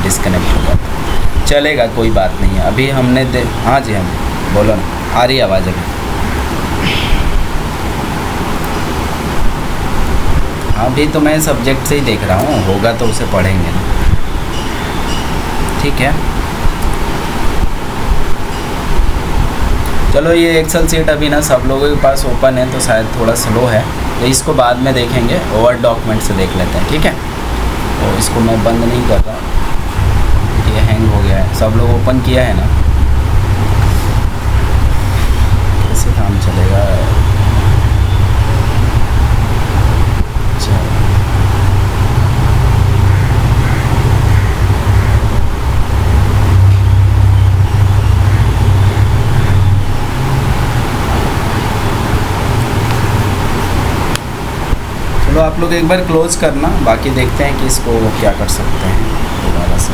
Disconnect हो जाता। चलेगा, कोई बात नहीं है। अभी हमने हाँ जी, हम बोलो ना, आ रही आवाज़ अभी? अभी तो मैं सब्जेक्ट से ही देख रहा हूँ, होगा तो उसे पढ़ेंगे ना, ठीक है। चलो, ये एक्सेल शीट अभी ना सब लोगों के पास ओपन है तो शायद थोड़ा स्लो है, तो इसको बाद में देखेंगे, वर्ड डॉक्यूमेंट से देख लेते हैं, ठीक है। तो इसको मैं बंद नहीं कर रहा, ये हैंग हो गया है। सब लोग ओपन किया है ना? कैसे काम चलेगा? चलो, आप लोग एक बार क्लोज करना, बाकी देखते हैं कि इसको क्या कर सकते हैं दोबारा से।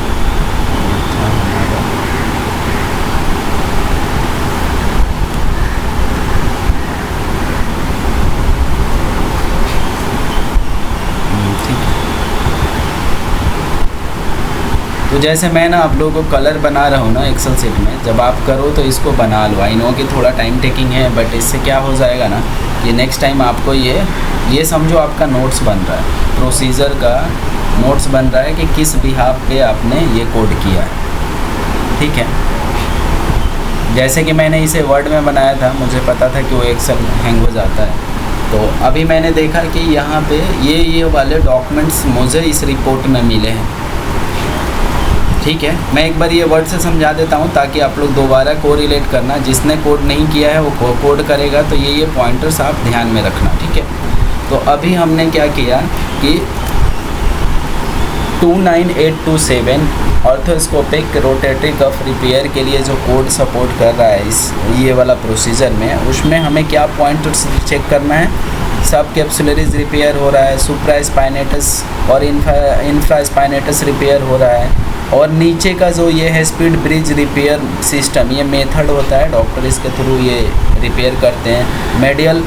तो जैसे मैं ना आप लोगों को कलर बना रहा हूँ ना एक्सेल शीट में, जब आप करो तो इसको बना लो। आई नो कि थोड़ा टाइम टेकिंग है, बट इससे क्या हो जाएगा ना कि नेक्स्ट टाइम आपको ये समझो आपका नोट्स बन रहा है, प्रोसीजर का नोट्स बन रहा है कि किस बिहाफ पे आपने ये कोड किया है, ठीक है। जैसे कि मैंने इसे वर्ड में बनाया था, मुझे पता था कि वो एक्सेल हैंग हो जाता है, तो अभी मैंने देखा कि यहाँ पे ये वाले डॉक्यूमेंट्स मुझे इस रिपोर्ट में मिले हैं, ठीक है। मैं एक बार ये वर्ड से समझा देता हूँ ताकि आप लोग दोबारा कोरिलेट करना, जिसने कोड नहीं किया है वो कोड करेगा, तो ये पॉइंटर्स आप ध्यान में रखना, ठीक है। तो अभी हमने क्या किया कि 29827 ऑर्थोस्कोपिक रोटेटरी कफ रिपेयर के लिए जो कोड सपोर्ट कर रहा है इस ये वाला प्रोसीजर में, उसमें हमें क्या पॉइंटर्स चेक करना है? सब कैप्सुलरीज रिपेयर हो रहा है, सुप्रास्पाइनेटस और इंफ्रास्पाइनेटस रिपेयर हो रहा है, और नीचे का जो ये है स्पीड ब्रिज रिपेयर सिस्टम, ये मेथड होता है, डॉक्टर इसके थ्रू ये रिपेयर करते हैं। मेडियल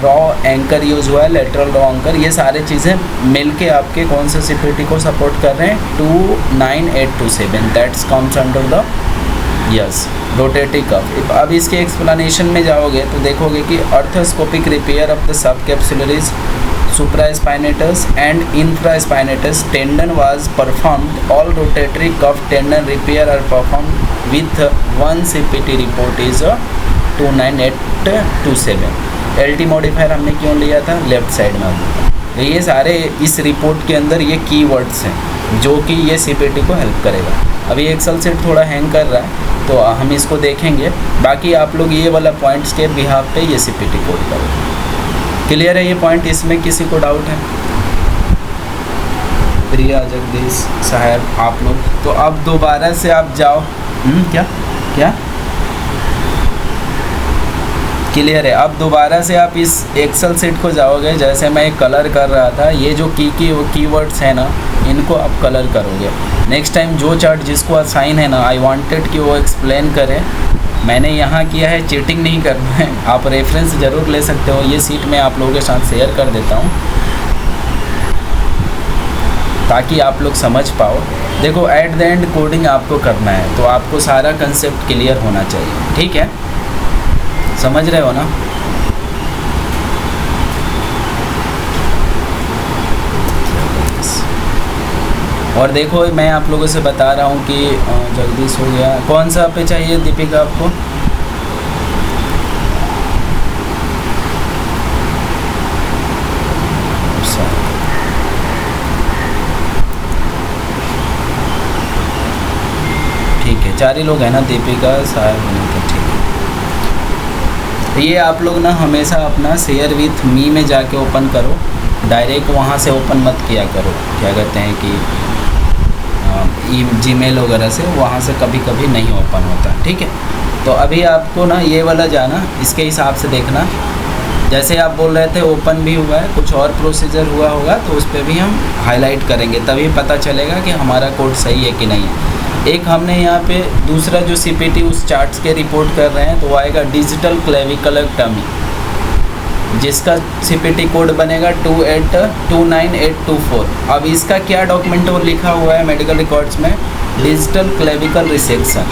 रॉ एंकर यूज़ हुआ है, लेटरल रॉ एंकर, ये सारी चीज़ें मिलके आपके कौन से सीपीटी को सपोर्ट कर रहे हैं? 29827, that's comes under the yes rotatory cuff. अब इसके एक्सप्लेनेशन में जाओगे तो देखोगे कि ऑर्थोस्कोपिक repair of the sub कैप्सुलरीज supraspinatus and infraspinatus tendon was performed. All rotatory cuff tendon repair are performed with one CPT report is 29827. LT modifier हमने क्यों लिया था? लेफ्ट साइड में। तो ये सारे इस रिपोर्ट के अंदर ये कीवर्ड्स हैं जो कि ये CPT को हेल्प करेगा। अभी एक्सेल शीट थोड़ा हैंग कर रहा है तो हम इसको देखेंगे, बाकी आप लोग ये वाला पॉइंट्स के बिहाफ पे ये CPT कोड करो। क्लियर है ये पॉइंट? इसमें किसी को डाउट है? प्रिया, जगदीश, साहब, आप लोग तो अब दोबारा से आप जाओ। क्या क्या क्लियर है? अब दोबारा से आप इस एक्सेल शीट को जाओगे, जैसे मैं कलर कर रहा था, ये जो कीवर्ड्स हैं ना, इनको आप कलर करोगे। नेक्स्ट टाइम जो चार्ट जिसको असाइन है ना, आई वांटेड कि वो एक्सप्लेन करे, मैंने यहाँ किया है, चीटिंग नहीं करना है। आप रेफरेंस ज़रूर ले सकते हो, ये सीट मैं आप लोगों के साथ शेयर कर देता हूँ ताकि आप लोग समझ पाओ। देखो, एट द एंड कोडिंग आपको करना है तो आपको सारा कंसेप्ट क्लियर होना चाहिए, ठीक है? समझ रहे हो ना? और देखो, मैं आप लोगों से बता रहा हूँ कि जगदीश हो गया, कौन सा पे चाहिए दीपिका आपको? ठीक है, 4 ही लोग हैं ना, दीपिका, साहब, ठीक है। ये आप लोग ना हमेशा अपना शेयर विथ मी में जाके ओपन करो, डायरेक्ट वहाँ से ओपन मत किया करो, क्या कहते हैं कि जीमेल वगैरह से, वहाँ से कभी कभी नहीं ओपन होता, ठीक है? तो अभी आपको ना ये वाला जाना, इसके हिसाब से देखना, जैसे आप बोल रहे थे ओपन भी हुआ है, कुछ और प्रोसीजर हुआ होगा तो उस पर भी हम हाईलाइट करेंगे, तभी पता चलेगा कि हमारा कोड सही है कि नहीं है। एक हमने यहाँ पे दूसरा जो CPT उस चार्ट्स के रिपोर्ट कर रहे हैं तो वो आएगा डिजिटल क्लेविकुलर टमी, जिसका सीपीटी कोड बनेगा 2829824। अब इसका क्या डॉक्यूमेंट और लिखा हुआ है मेडिकल रिकॉर्ड्स में, digital clavicle resection,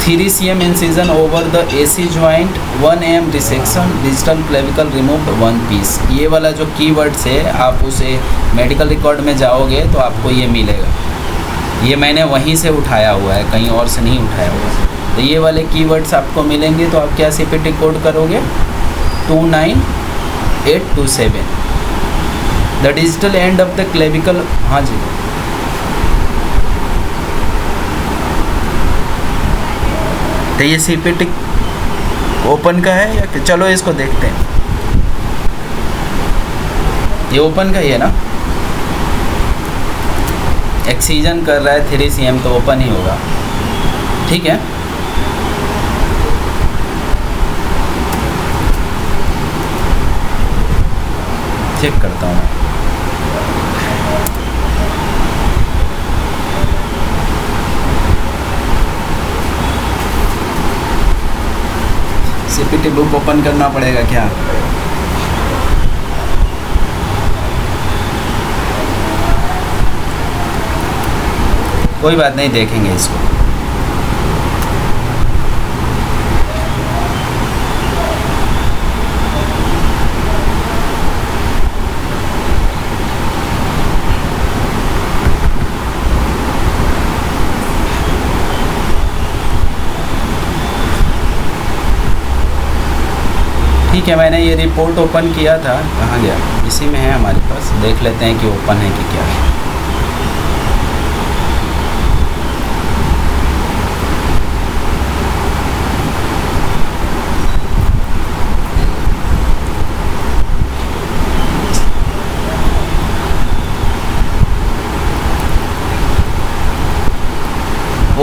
3 cm incision over the AC joint, 1 mm resection, digital clavicle remove 1 piece. ये वाला जो कीवर्ड्स है आप उसे मेडिकल रिकॉर्ड में जाओगे तो आपको ये मिलेगा। ये मैंने वहीं से उठाया हुआ है, कहीं और से नहीं उठाया हुआ है। तो ये वाले कीवर्ड्स आपको मिलेंगे तो आप क्या सीपीटी कोड करोगे 29827। The digital end of the clavicle, हाँ जी, तो ये सीपीटी ओपन का है या चलो इसको देखते हैं। ये ओपन का ही है ना, एक्सीजन कर रहा है 3 cm तो ओपन ही होगा, ठीक है। चेक करता हूँ मैं। सीपीटी बुक ओपन करना पड़ेगा क्या? कोई बात नहीं, देखेंगे इसको। ठीक है, मैंने ये रिपोर्ट ओपन किया था, कहाँ गया, इसी में है हमारे पास। देख लेते हैं कि ओपन है कि क्या है।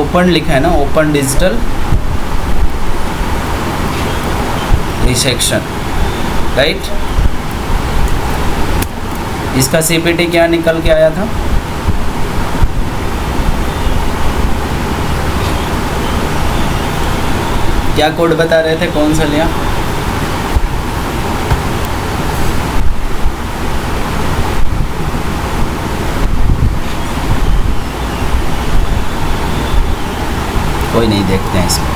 ओपन लिखा है ना, ओपन डिजिटल रिसेक्शन, राइट। इसका सीपीटी क्या निकल के आया था, क्या कोड बता रहे थे, कौन सा लिया? कोई नहीं, देखते हैं इसमें।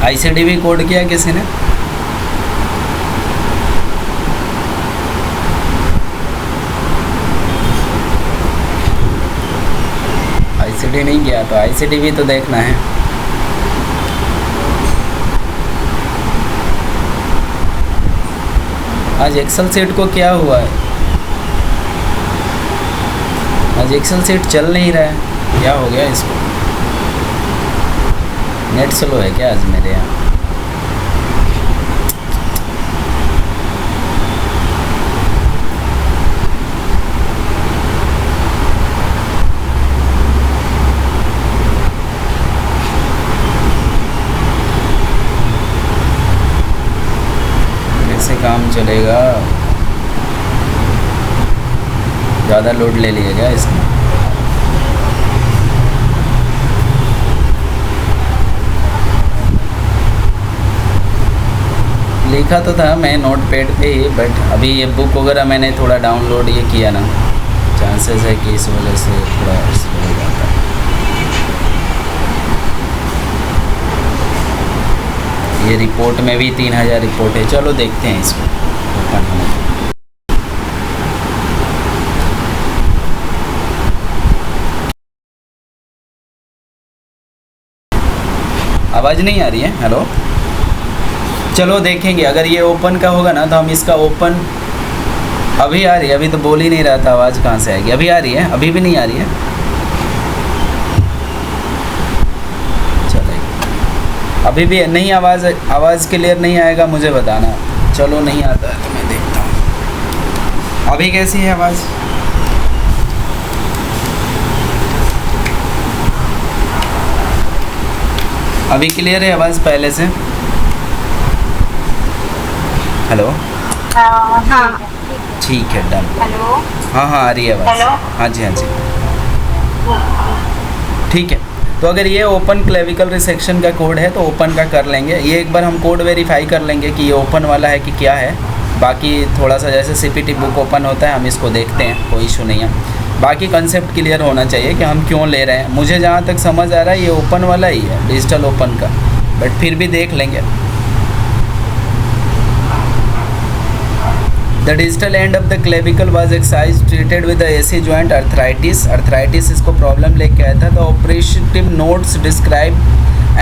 ICD-10 कोड किया किसी ने? ICD नहीं किया तो ICD-10 तो देखना है। आज एक्सेल सीट को क्या हुआ है? आज एक्सेल सीट चल नहीं रहा है, क्या हो गया इसको? नेट स्लो है क्या आज मेरे यहाँ? कैसे काम चलेगा? ज़्यादा लोड ले लिया क्या इसमें? लिखा तो था मैं नोट पैड पे ही, बट अभी ये बुक वगैरह मैंने थोड़ा डाउनलोड ये किया ना, चांसेस है कि इस वजह से थोड़ा स्लो हो जाता है। ये रिपोर्ट में भी 3000 रिपोर्ट है, चलो देखते हैं इसको ओपन होने। आवाज़ नहीं आ रही है? हेलो, चलो देखेंगे। अगर ये ओपन का होगा ना तो हम इसका ओपन, अभी आ रही है, अभी तो बोल ही नहीं रहा था, आवाज़ कहाँ से आएगी? अभी आ रही है? अभी भी नहीं आ रही है? चलो, अभी भी नहीं, आवाज़ क्लियर नहीं आएगा मुझे बताना। चलो नहीं आता है तो मैं देखता हूँ अभी कैसी है आवाज़। अभी क्लियर है आवाज़ पहले से? हेलो। हाँ ठीक है, डन। हेलो। हाँ हाँ आ रही है आवाज़। हेलो। हाँ जी हाँ जी, ठीक है। तो अगर ये ओपन क्लेविकल रिसेक्शन का कोड है तो ओपन का कर लेंगे। ये एक बार हम कोड वेरीफाई कर लेंगे कि ये ओपन वाला है कि क्या है। बाकी थोड़ा सा जैसे सीपीटी बुक ओपन होता है हम इसको देखते हैं, कोई इशू नहीं है। बाकी कंसेप्ट क्लियर होना चाहिए कि हम क्यों ले रहे हैं। मुझे जहाँ तक समझ आ रहा है ये ओपन वाला ही है, डिजिटल ओपन का, बट फिर भी देख लेंगे। The digital end of the clavicle was excised, treated with the AC joint arthritis. Arthritis इसको प्रॉब्लम लेके आया था। The operative notes describe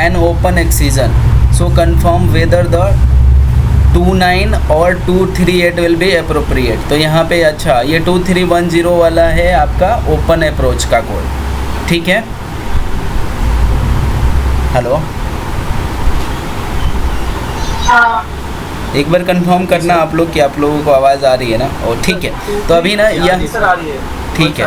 an open excision. So confirm whether the 29 और 238 will be appropriate. तो यहाँ पे अच्छा ये 2310 वाला है आपका ओपन अप्रोच का कोड, ठीक है। हेलो, एक बार कंफर्म करना आप लोग कि आप लोगों को आवाज़ आ रही है ना, और ठीक है। तो अभी ना यह ठीक है,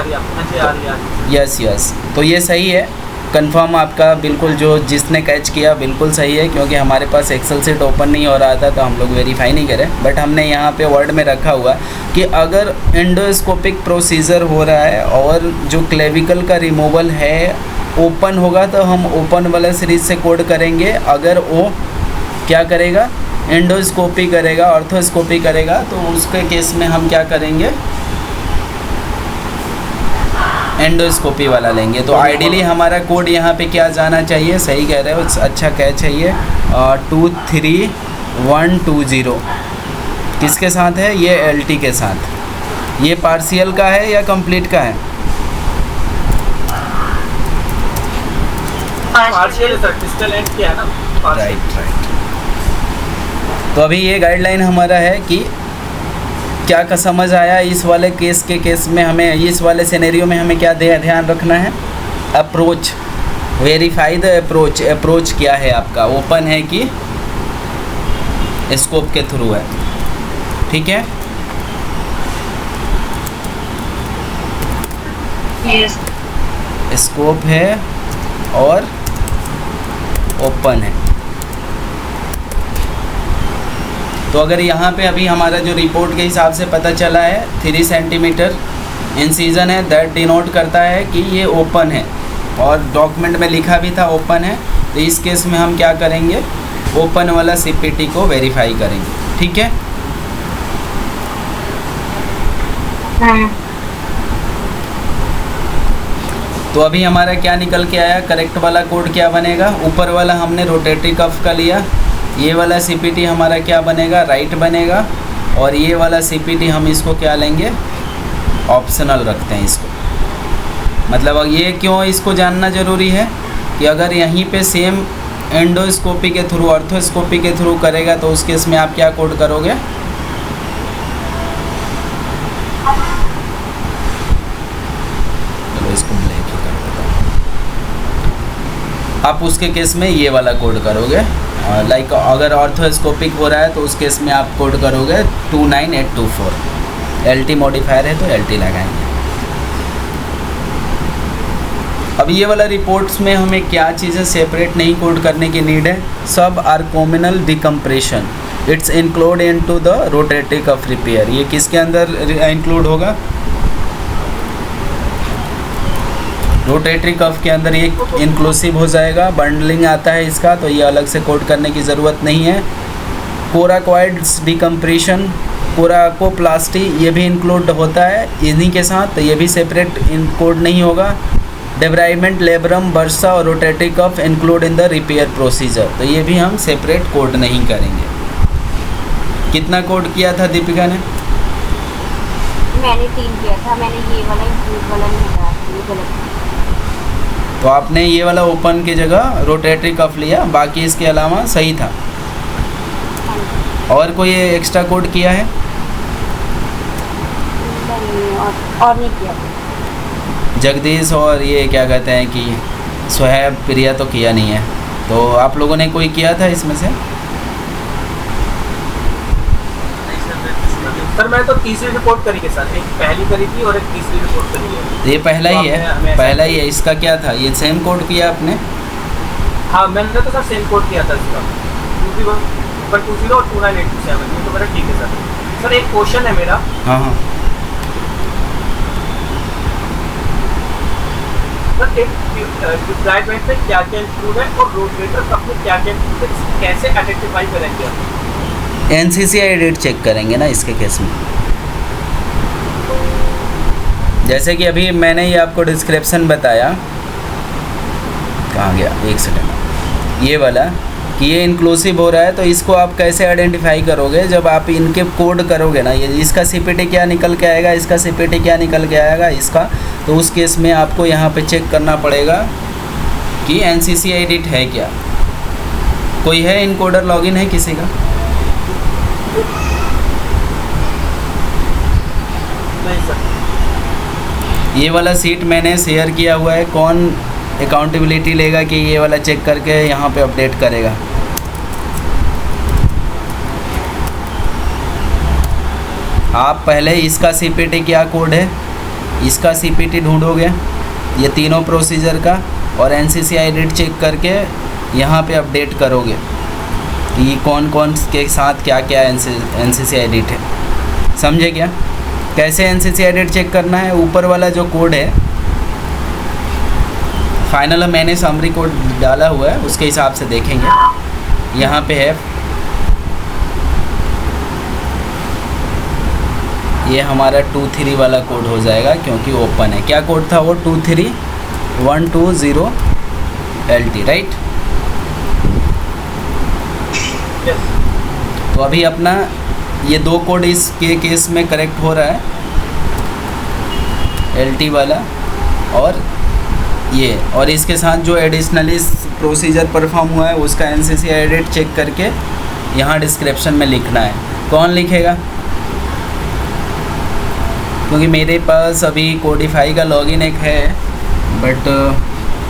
यस यस, तो ये सही है। कंफर्म आपका बिल्कुल, जो जिसने कैच किया बिल्कुल सही है, क्योंकि हमारे पास एक्सेल सीट ओपन नहीं हो रहा था तो हम लोग वेरीफाई नहीं करें। बट हमने यहाँ पे वर्ड में रखा हुआ कि अगर एंडोस्कोपिक प्रोसीजर हो रहा है और जो क्लेविकल का रिमूवल है ओपन होगा तो हम ओपन वाला सीरीज से कोड करेंगे। अगर वो क्या करेगा, एंडोस्कोपी करेगा, ऑर्थोस्कोपी करेगा, तो उसके केस में हम क्या करेंगे, एंडोस्कोपी वाला लेंगे। तो आइडियली हमारा कोड यहाँ पे क्या जाना चाहिए, सही कह रहे हो, अच्छा कैच चाहिए। 23120 किसके साथ है, ये एलटी के साथ। ये पार्शियल का है या कंप्लीट का है? पार्शियल सर, डिजिटल एंड क्या है ना, राइट राइट। तो अभी ये गाइडलाइन हमारा है कि क्या का समझ आया इस वाले केस में हमें, इस वाले सिनेरियो में हमें क्या ध्यान रखना है। Approach, verify the approach. Approach क्या है आपका, ओपन है कि स्कोप के थ्रू है, ठीक है। यस, स्कोप है और ओपन है। तो अगर यहाँ पे अभी हमारा जो रिपोर्ट के हिसाब से पता चला है 3 सेंटीमीटर इंसीजन है, दैट डिनोट करता है कि ये ओपन है, और डॉक्यूमेंट में लिखा भी था ओपन है। तो इस केस में हम क्या करेंगे, ओपन वाला सीपीटी को वेरीफाई करेंगे, ठीक है। तो अभी हमारा क्या निकल के आया, करेक्ट वाला कोड क्या बनेगा, ऊपर वाला हमने रोटेटरी कफ का लिया, ये वाला सीपीटी हमारा क्या बनेगा, राइट बनेगा, और ये वाला सीपीटी हम इसको क्या लेंगे, ऑप्शनल रखते हैं इसको। मतलब ये क्यों इसको जानना ज़रूरी है कि अगर यहीं पे सेम एंडोस्कोपी के थ्रू, ऑर्थोस्कोपी के थ्रू करेगा तो उस केस में आप क्या कोड करोगे, चलो इसको ब्लैक ही कर देता हूँ। आप उसके केस में ये वाला कोड करोगे। लाइक अगर ऑर्थोस्कोपिक हो रहा है तो उस केस में आप कोड करोगे 29824। एलटी मॉडिफायर है तो एलटी लगाएंगे। अब ये वाला रिपोर्ट्स में हमें क्या चीज़ें सेपरेट नहीं कोड करने की नीड है, subacromial decompression it's include into the rotatory cuff repair. ये किसके अंदर इंक्लूड होगा, रोटेटरी कफ के अंदर ये इंक्लूसिव हो जाएगा। बंडलिंग आता है इसका, तो ये अलग से कोड करने की ज़रूरत नहीं है। कोराकॉइड्स डिकम्प्रेशन, कोराकोप्लास्टी, ये भी इंक्लूड होता है इन्हीं के साथ, तो ये भी सेपरेट कोड नहीं होगा। डेब्राइमेंट, लेब्रम, बर्सा और rotatory cuff include in the repair procedure, तो ये भी हम सेपरेट कोड नहीं करेंगे। कितना कोड किया था दीपिका ने? मैंने 3 किया था, मैंने ये वाला इंक्लूड वाला नहीं किया, ये गलत। तो आपने ये वाला ओपन की जगह रोटेटरी कफ लिया, बाकी इसके अलावा सही था। और कोई एक्स्ट्रा कोड किया है? नहीं, और नहीं किया। जगदीश और ये क्या कहते हैं कि सुहैब, प्रिया तो किया नहीं है। तो आप लोगों ने कोई किया था इसमें से? सर मैं तो तीसरी रिपोर्ट करी के साथ, एक पहली करी थी और एक तीसरी रिपोर्ट करी है। ये पहला ही है, पहला ही है। इसका क्या था, ये सेम कोड किया आपने? हाँ मैंने तो सर सेम कोड किया था इसका 2120 और 29827, ये तो मेरा ठीक है सर। सर एक क्वेश्चन है मेरा। हाँ हाँ सर एक रिक्वायरमेंट में क्या क्या इंक्लूड है और रोटेटर अपने क्या क्या include है, कैसे आइडेंटिफाई करेंगे आप? NCCI एडिट चेक करेंगे ना इसके केस में। जैसे कि अभी मैंने ये आपको डिस्क्रिप्शन बताया, कहाँ गया, एक सेकंड, ये वाला कि ये इंक्लूसिव हो रहा है, तो इसको आप कैसे आइडेंटिफाई करोगे जब आप इनके कोड करोगे ना, ये इसका CPT क्या निकल के आएगा, इसका CPT क्या निकल के आएगा इसका, तो उस केस में आपको यहाँ पे चेक करना पड़ेगा कि NCCI एडिट है क्या। कोई है इनकोडर लॉगिन है किसी का? नहीं सर। ये वाला सीट मैंने शेयर किया हुआ है, कौन अकाउंटेबिलिटी लेगा कि ये वाला चेक करके यहाँ पे अपडेट करेगा? आप पहले इसका CPT क्या कोड है, इसका CPT ढूंढोगे, ये तीनों प्रोसीजर का, और NCCI एडिट चेक करके यहाँ पे अपडेट करोगे कि कौन कौन के साथ क्या क्या NCCI एडिट है। समझे क्या? कैसे NCCI एडिट चेक करना है? ऊपर वाला जो कोड है फाइनल मैंने समरी कोड डाला हुआ है, उसके हिसाब से देखेंगे। यहाँ पे है, ये हमारा 23 वाला कोड हो जाएगा क्योंकि ओपन है। क्या कोड था वो? 23120 LT, राइट? तो अभी अपना ये दो कोड इसके केस में करेक्ट हो रहा है, LT वाला और ये, और इसके साथ जो एडिशनली प्रोसीजर परफॉर्म हुआ है उसका NCCI एडिट चेक करके यहाँ डिस्क्रिप्शन में लिखना है। कौन लिखेगा? क्योंकि मेरे पास अभी कोडिफाई का लॉगिन एक है बट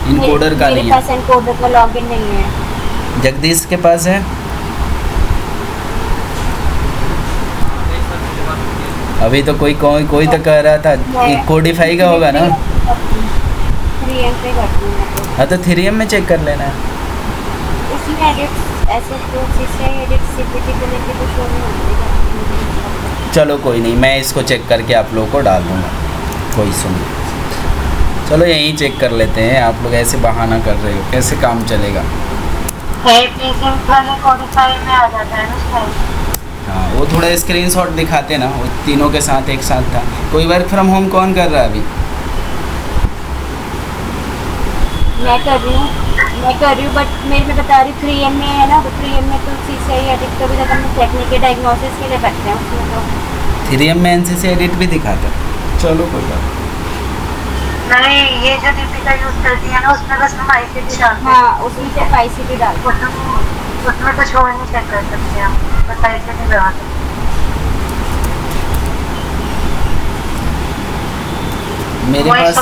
इनकोडर का नहीं है। मेरे पास इनकोडर का लॉगिन नहीं है। जगदीश के पास है? अभी तो कोई तो कह रहा था कोडिफाई का होगा ना। 3M पे करती हूँ मैं तो। हाँ तो 3M में चेक कर लेना है। उसमें एडिट ऐसे तो CCI एडिट CPT को लेके तो शो नहीं होता। चलो कोई नहीं, मैं इसको चेक करके आप लोगों को डाल दूँगा, कोई सुनिए। चलो यहीं चेक कर लेते हैं, आप लोग ऐसे बहाना कर रहे हो, कैसे काम चलेगा? कोडिफाई में आ जाता है ना। हाँ वो थोड़ा स्क्रीनशॉट दिखाते ना, वो तीनों के साथ एक साथ था। कोई वर्क फ्रॉम होम कौन कर रहा है अभी? मैं कर रही हूँ बट मैं बता रही हूँ 3M में है ना, तो 3M में तो CCI एडिट कभी तक हम टेक्निकल डायग्नोसिस के लिए करते हैं उसमें तो। 3M में NCCI एडिट भी दिखाता है। चलो कोई बात नहीं, ये जो दीपिका यूज करती है ना उसमें बस हम ICT डालते हैं। हाँ उसमें सिर्फ ICT डालते हैं, उसमें तो शो नहीं चेक कर सकते हम, बस ICT लगाते हैं। मेरे पास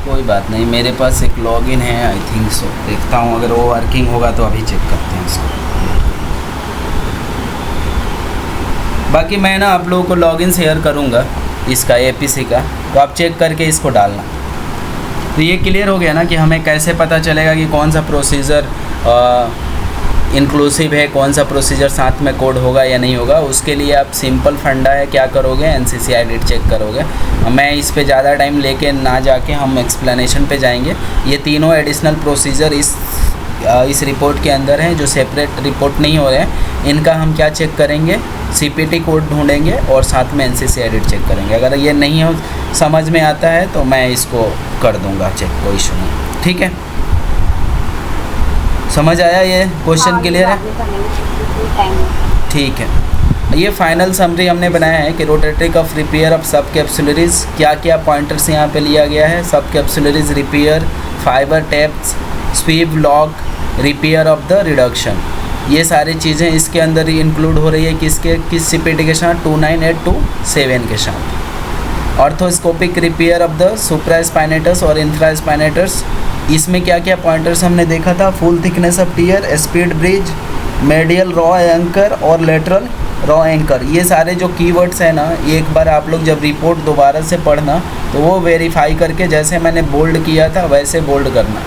कोई बात नहीं, मेरे पास एक लॉगिन है आई थिंक सो, देखता हूँ अगर वो वर्किंग होगा तो अभी चेक करते हैं इसको। बाकी मैं ना आप लोगों को लॉगिन शेयर करूँगा इसका APC का, तो आप चेक करके इसको डालना। तो ये क्लियर हो गया ना कि हमें कैसे पता चलेगा कि कौन सा प्रोसीजर इंक्लूसिव है, कौन सा प्रोसीजर साथ में कोड होगा या नहीं होगा। उसके लिए आप सिंपल फंडा है, क्या करोगे, NCCI एडिट चेक करोगे। मैं इस पे ज़्यादा टाइम लेके ना जाके हम एक्सप्लेनेशन पे जाएंगे। ये तीनों एडिशनल प्रोसीजर इस रिपोर्ट के अंदर हैं, जो सेपरेट रिपोर्ट नहीं हो रहे हैं। इनका हम क्या चेक करेंगे, CPT कोड ढूंढेंगे और साथ में NCCI एडिट चेक करेंगे। अगर ये नहीं हो समझ में आता है तो मैं इसको कर दूँगा चेक, कोई इशू नहीं। ठीक है, समझ आया? ये क्वेश्चन क्लियर है? ठीक है, ये फाइनल समरी हमने बनाया है कि रोटेटरी कफ रिपेयर ऑफ सब कैप्सुलरीज, क्या क्या पॉइंटर्स यहाँ पे लिया गया है। Subscapularis repair, fiber taps, sweep lock, repair of the reduction, ये सारी चीज़ें इसके अंदर ही इंक्लूड हो रही है। किस CPT के साथ? 29827 के साथ। Arthroscopic repair of the supraspinatus और इंफ्रास्पाइनेटस, इसमें क्या क्या पॉइंटर्स हमने देखा था, full thickness of tear, speed bridge, medial row anchor और लेटरल रॉ एंकर। ये सारे जो कीवर्ड्स हैं ना, एक बार आप लोग जब रिपोर्ट दोबारा से पढ़ना तो वो वेरीफाई करके जैसे मैंने बोल्ड किया था वैसे बोल्ड करना,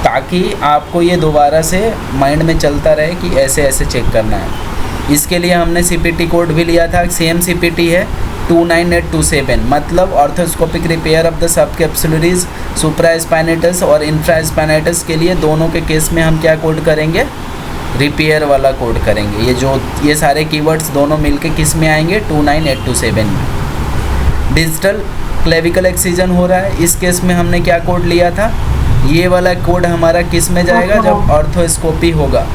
ताकि आपको ये दोबारा से माइंड में चलता रहे कि ऐसे ऐसे चेक करना है। इसके लिए हमने CPT कोड भी लिया था, सेम CPT है 29827, मतलब ऑर्थोस्कोपिक repair of the sub कैप्सुलरीज supraspinatus और इंफ्रास्पाइनेटस के लिए दोनों के केस में हम क्या कोड करेंगे, रिपेयर वाला कोड करेंगे। ये सारे कीवर्ड्स दोनों मिलके किस में आएंगे, 29827 में। डिजिटल क्लेविकल एक्सीजन हो रहा है, इस केस में हमने क्या कोड लिया था, ये वाला कोड हमारा किस में जाएगा, जब ऑर्थोस्कोपी होगा।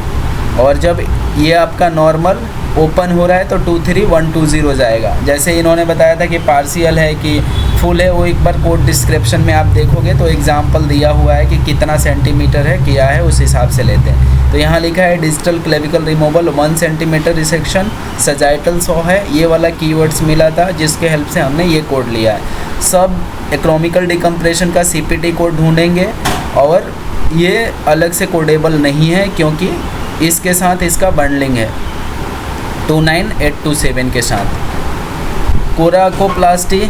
और जब ये आपका नॉर्मल ओपन हो रहा है तो 23120 जाएगा। जैसे इन्होंने बताया था कि पार्शियल है कि फुल है, वो एक बार कोड डिस्क्रिप्शन में आप देखोगे तो एग्जाम्पल दिया हुआ है कि कितना सेंटीमीटर है, क्या है, उस हिसाब से लेते हैं। तो यहाँ लिखा है digital clavicle removal 1 centimetre resection sagittal saw है, ये वाला कीवर्ड्स मिला था जिसके हेल्प से हमने ये कोड लिया है। सब इकोनॉमिकल डिकम्प्रेशन का CPT कोड ढूंढेंगे और ये अलग से कोडेबल नहीं है क्योंकि इसके साथ इसका बंडलिंग है 29827 के साथ। कोराकोप्लास्टी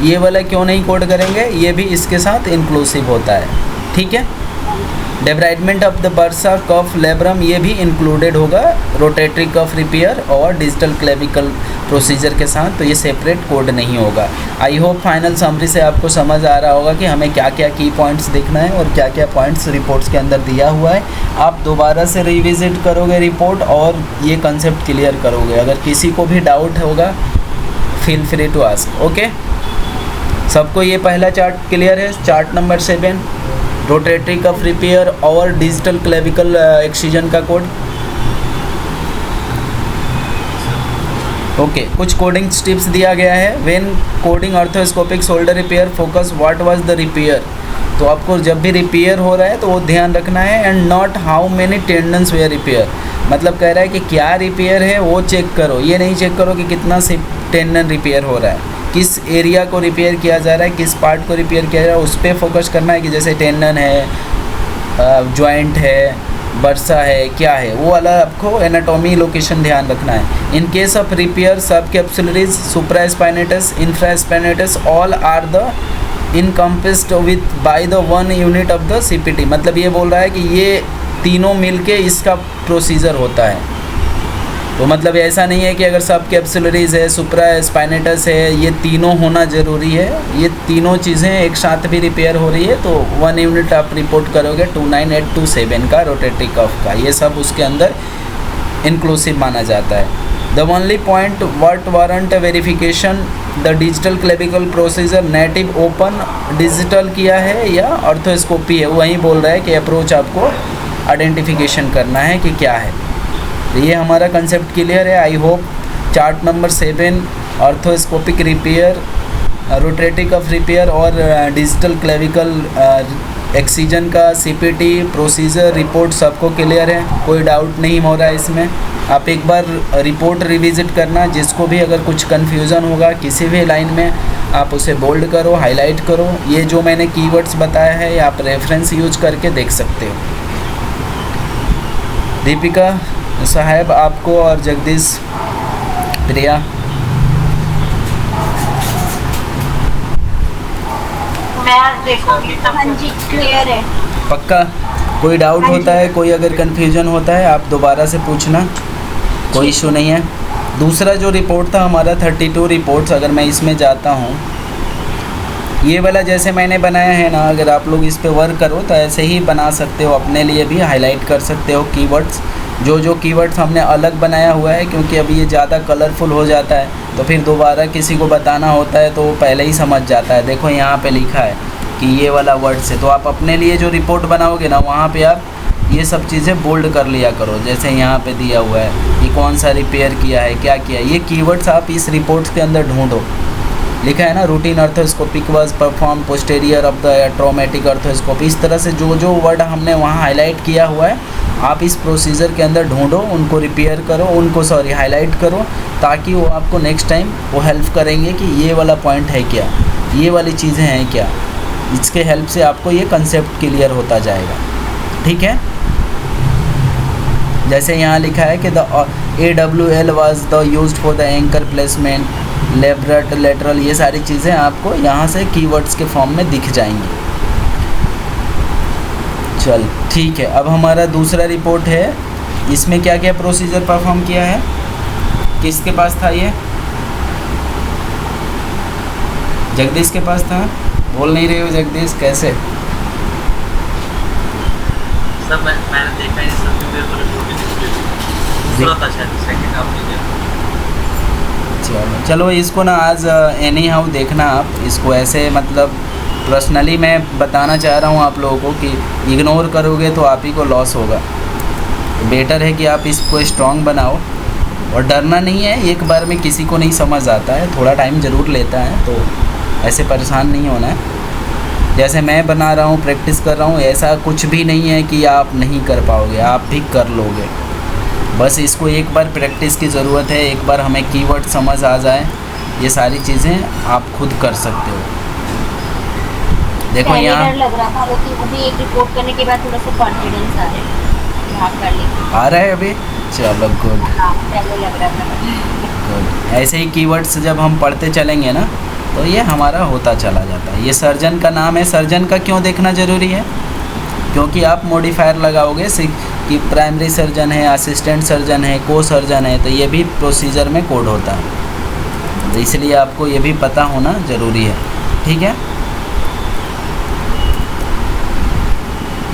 ये वाला क्यों नहीं कोड करेंगे, ये भी इसके साथ इंक्लूसिव होता है, ठीक है। Debridement of the bursa cuff labrum ये भी इंक्लूडेड होगा रोटेटरी कफ रिपेयर और डिजिटल क्लेविकल प्रोसीजर के साथ, तो ये सेपरेट कोड नहीं होगा। आई होप फाइनल समरी से आपको समझ आ रहा होगा कि हमें क्या क्या की पॉइंट्स देखना है और क्या क्या पॉइंट्स रिपोर्ट्स के अंदर दिया हुआ है। आप दोबारा से रिविजिट करोगे रिपोर्ट और ये कंसेप्ट क्लियर करोगे। अगर किसी को भी डाउट होगा feel free to ask. Okay, सबको ये पहला चार्ट क्लियर है, chart number 7 rotatory cuff repair और डिजिटल क्लेविकल एक्सीजन का कोड। ओके, कुछ कोडिंग टिप्स दिया गया है। When coding arthroscopic shoulder repair focus what was the repair, तो आपको जब भी रिपेयर हो रहा है तो वो ध्यान रखना है। And not how many tendons were repair, मतलब कह रहा है कि क्या रिपेयर है वो चेक करो, ये नहीं चेक करो कि कितना से टेंडन रिपेयर हो रहा है, किस एरिया को रिपेयर किया जा रहा है, किस पार्ट को रिपेयर किया जा रहा है, उस पर फोकस करना है कि जैसे टेंडन है, जॉइंट है, बर्सा है, क्या है, वो वाला आपको एनाटॉमी लोकेशन ध्यान रखना है। In case of repair subscapularis supraspinatus infraspinatus all are the encompassed with by the 1 unit of the CPT, मतलब ये बोल रहा है कि ये तीनों मिलके इसका प्रोसीजर होता है। तो मतलब ऐसा नहीं है कि अगर सब कैप्सुलरीज है, सुप्रास्पाइनेटस है, ये तीनों होना ज़रूरी है। ये तीनों चीज़ें एक साथ भी रिपेयर हो रही है तो 1 यूनिट आप रिपोर्ट करोगे 29827 का रोटेटरी कफ का, ये सब उसके अंदर इंक्लूसिव माना जाता है। The only point what warrant verification the digital clavicle procedure native open digital किया है या ऑर्थोस्कोपी है, वहीं बोल रहा है कि अप्रोच आपको आइडेंटिफिकेशन करना है कि क्या है। तो ये हमारा कंसेप्ट क्लियर है। I hope chart number 7 arthroscopic repair, rotatory cuff repair और डिजिटल क्लेविकल एक्सीजन का CPT प्रोसीजर रिपोर्ट सबको क्लियर है, कोई डाउट नहीं हो रहा है इसमें। आप एक बार रिपोर्ट रिविजिट करना, जिसको भी अगर कुछ कन्फ्यूज़न होगा किसी भी लाइन में आप उसे बोल्ड करो, हाईलाइट करो। ये जो मैंने कीवर्ड्स बताया है आप रेफरेंस यूज करके देख सकते हो। दीपिका साहब आपको और जगदीश प्रिया मैं देखूंगी। हाँ जी, क्लियर है पक्का। कोई डाउट होता है, कोई अगर कन्फ्यूजन होता है आप दोबारा से पूछना, कोई इशू नहीं है। दूसरा जो रिपोर्ट था हमारा 32 रिपोर्ट्स, अगर मैं इसमें जाता हूँ, ये वाला जैसे मैंने बनाया है ना, अगर आप लोग इस पे वर्क करो तो ऐसे ही बना सकते हो, अपने लिए भी हाईलाइट कर सकते हो कीवर्ड्स। जो कीवर्ड्स हमने अलग बनाया हुआ है, क्योंकि अभी ये ज़्यादा कलरफुल हो जाता है तो फिर दोबारा किसी को बताना होता है तो वो पहले ही समझ जाता है। देखो यहाँ पे लिखा है कि ये वाला वर्ड से, तो आप अपने लिए जो रिपोर्ट बनाओगे ना वहाँ पे आप ये सब चीज़ें बोल्ड कर लिया करो। जैसे यहाँ पे दिया हुआ है कि कौन सा रिपेयर किया है, क्या किया है, ये कीवर्ड्स आप इस रिपोर्ट्स के अंदर ढूंढो। लिखा है ना routine arthroscopic was perform posterior of the traumatic arthroscopy, इस तरह से जो वर्ड हमने वहाँ हाईलाइट किया हुआ है आप इस प्रोसीजर के अंदर ढूंढो, उनको रिपेयर करो, उनको हाईलाइट करो, ताकि वो आपको नेक्स्ट टाइम वो हेल्प करेंगे कि ये वाला पॉइंट है क्या, ये वाली चीज़ें हैं क्या। इसके हेल्प से आपको ये कंसेप्ट क्लियर होता जाएगा, ठीक है। जैसे यहाँ लिखा है कि the AWL was the used for the anchor placement, labret lateral, ये सारी चीज़ें आपको यहाँ से कीवर्ड्स के फॉर्म में दिख जाएंगी। चल ठीक है। अब हमारा दूसरा रिपोर्ट है, इसमें क्या क्या प्रोसीजर परफॉर्म किया है, किसके पास था ये? जगदीश के पास था। बोल नहीं रहे हो जगदीश, कैसे? सर मैंने देखा है सर, मेरे को रिपोर्ट दूसरा था शायद, सेकंड हाफ में। चलो इसको ना आज एनी हाउ देखना आप इसको, ऐसे मतलब पर्सनली मैं बताना चाह रहा हूँ आप लोगों को कि इग्नोर करोगे तो आप ही को लॉस होगा। बेटर है कि आप इसको स्ट्रॉन्ग बनाओ, और डरना नहीं है, एक बार में किसी को नहीं समझ आता है, थोड़ा टाइम ज़रूर लेता है, तो ऐसे परेशान नहीं होना है। जैसे मैं बना रहा हूँ, प्रैक्टिस कर रहा हूँ, ऐसा कुछ भी नहीं है कि आप नहीं कर पाओगे, आप भी कर लोगे। बस इसको एक बार प्रैक्टिस की ज़रूरत है, एक बार हमें कीवर्ड समझ आ जाए, ये सारी चीज़ें आप खुद कर सकते हो। देखो यहाँ लग रहा था, लेकिन अभी एक रिपोर्ट करने के बाद थोड़ा सा कॉन्फिडेंस आ रहा है अभी। चलो गुड, पहले लग रहा था। गुड। ऐसे ही कीवर्ड्स जब हम पढ़ते चलेंगे ना तो ये हमारा होता चला जाता है। ये सर्जन का नाम है, सर्जन का क्यों देखना ज़रूरी है? क्योंकि आप मॉडिफायर लगाओगे कि प्राइमरी सर्जन है, असिस्टेंट सर्जन है, को सर्जन है, तो ये भी प्रोसीजर में कोड होता है, तो इसलिए आपको ये भी पता होना ज़रूरी है। ठीक है,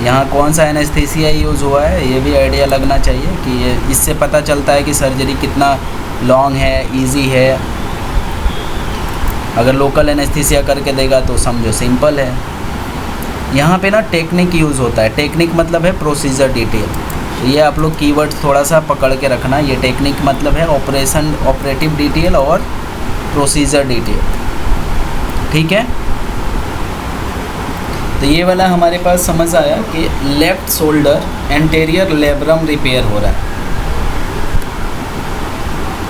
यहाँ कौन सा एनेस्थीसिया यूज़ हुआ है ये भी आइडिया लगना चाहिए, कि ये इससे पता चलता है कि सर्जरी कितना लॉन्ग है, इजी है। अगर लोकल एनेस्थीसिया करके देगा तो समझो सिंपल है। यहाँ पे ना टेक्निक यूज़ होता है, टेक्निक मतलब है प्रोसीजर डिटेल, तो ये आप लोग कीवर्ड थोड़ा सा पकड़ के रखना। ये टेक्निक मतलब है ऑपरेटिव डिटेल और प्रोसीजर डिटेल। ठीक है, तो ये वाला हमारे पास समझ आया कि left shoulder anterior labrum repair हो रहा है।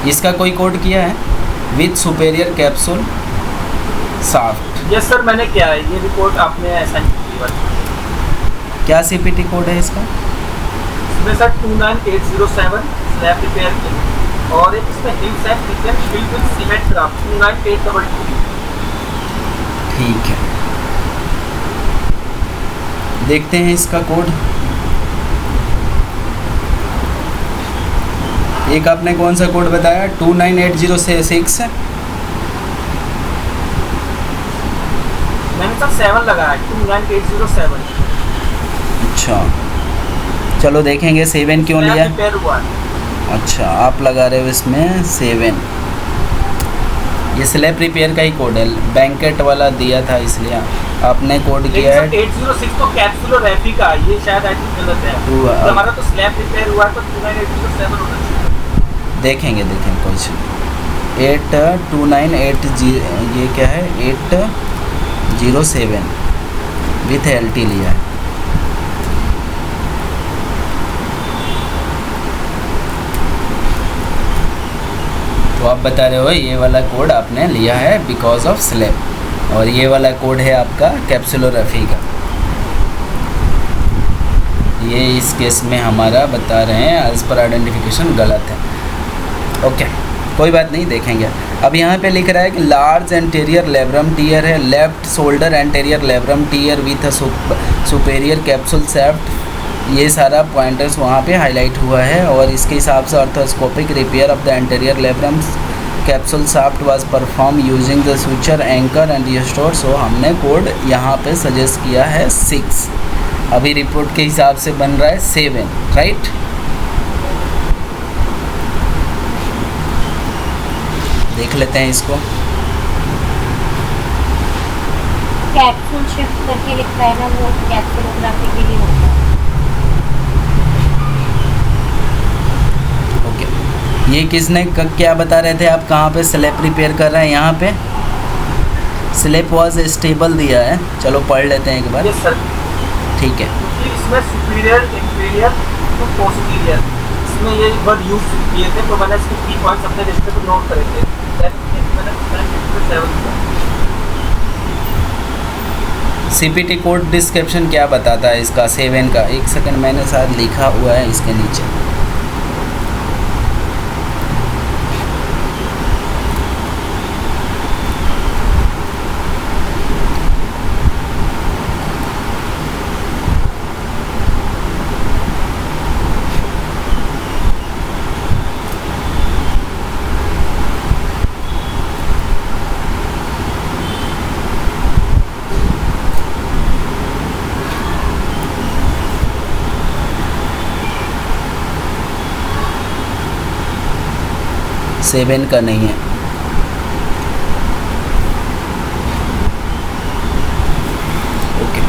इसका कोई कोड किया है with superior capsule shaft. Yes sir, मैंने किया है, ये रिपोर्ट आपने ऐसा ही की। क्या सीपीटी कोड है इसका? इसमें सर 29807 स्लैब रिपेयर की, और एक इसमें hills and kitchen filled with cement craft 29822। ठीक है, देखते हैं इसका कोड। एक आपने कौन सा कोड बताया? 29806 है। मैंने सर 7 लगाया, 29807। अच्छा, चलो देखेंगे 7 क्यों लिया। रिपेयर हुआ। अच्छा, आप लगा रहे हो इसमें 7। ये स्लैब रिपेयर का ही कोड है, बैंकेट वाला दिया था इसलिए आपने कोड किया है। 806 तो कैप्सुलोरेफी का, ये शायद आई थिंक गलत है। तो हमारा तो स्लैब रिपेयर हुआ है, तो 29807 होना चाहिए। देखेंगे कुछ 8298 ये क्या है, 807 विथ LT लिया है। तो आप बता रहे हो ये वाला कोड आपने लिया है बिकॉज ऑफ स्लैब, और ये वाला कोड है आपका कैप्सुलोरेफी का। ये इस केस में हमारा बता रहे हैं एज पर आइडेंटिफिकेशन गलत है। ओके, कोई बात नहीं, देखेंगे। अब यहाँ पे लिख रहा है कि लार्ज एंटेरियर लेब्रम टीयर है, left shoulder anterior labrum tear with superior capsule shaft. ये सारा पॉइंटर्स वहाँ पे हाईलाइट हुआ है, और इसके हिसाब से arthroscopic repair of the anterior labrum capsule shaft was perform using the suture anchor and restore. So हमने कोड यहाँ पे सजेस्ट किया है 6, अभी रिपोर्ट के हिसाब से बन रहा है 7, राइट। देख लेते हैं इसको। कैप्सूल शिफ्ट करके लिखा है ना, वो कैप्सुलोग्राफी के लिए होता है। ओके, ये किसने क्या बता रहे थे आप, कहाँ पे स्लैब रिपेयर कर रहे हैं? यहाँ पे स्लैब वॉज स्टेबल दिया है, चलो पढ़ लेते हैं एक बार। यस सर, ठीक है। इसमें सुपीरियर इंफीरियर टू पोस्टीरियर, इसमें ये वर्ड यूज किए थे, तो मैंने इसके की पॉइंट्स अपने लिस्ट पे नोट करे थे। सीपीटी कोड डिस्क्रिप्शन क्या बताता है इसका 7 का? एक सेकंड, मैंने शायद लिखा हुआ है इसके नीचे। 7 का नहीं है। ओके,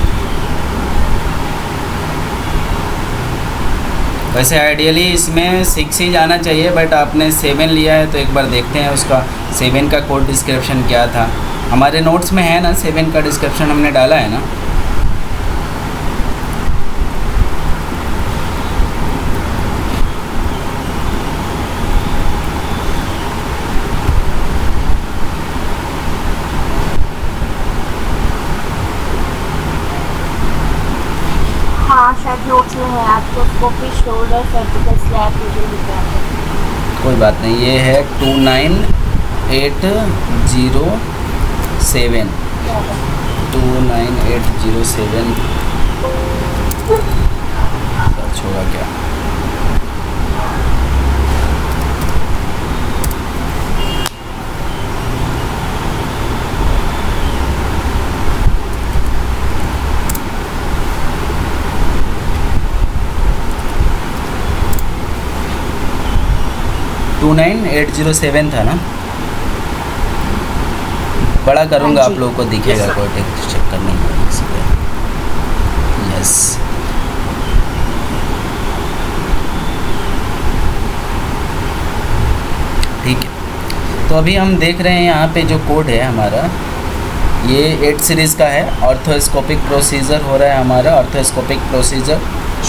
वैसे आइडियली इसमें 6 ही जाना चाहिए, बट आपने 7 लिया है तो एक बार देखते हैं उसका 7 का कोड डिस्क्रिप्शन क्या था। हमारे नोट्स में है ना 7 का डिस्क्रिप्शन हमने डाला है ना। हाँ शायद नोट्स में है। आपको स्कोपी शोल्डर सर्जिकल स्लैब कोई बात नहीं, ये है 29807 29807 सर्च होगा क्या? टू 29807 था ना। बड़ा करूँगा, आप लोगों को दिखेगा, कोई टेक्स्ट चेक करने की। यस, ठीक है। तो अभी हम देख रहे हैं यहाँ पे जो कोड है हमारा, ये 8 सीरीज़ का है। ऑर्थोस्कोपिक प्रोसीजर हो रहा है हमारा, ऑर्थोस्कोपिक प्रोसीजर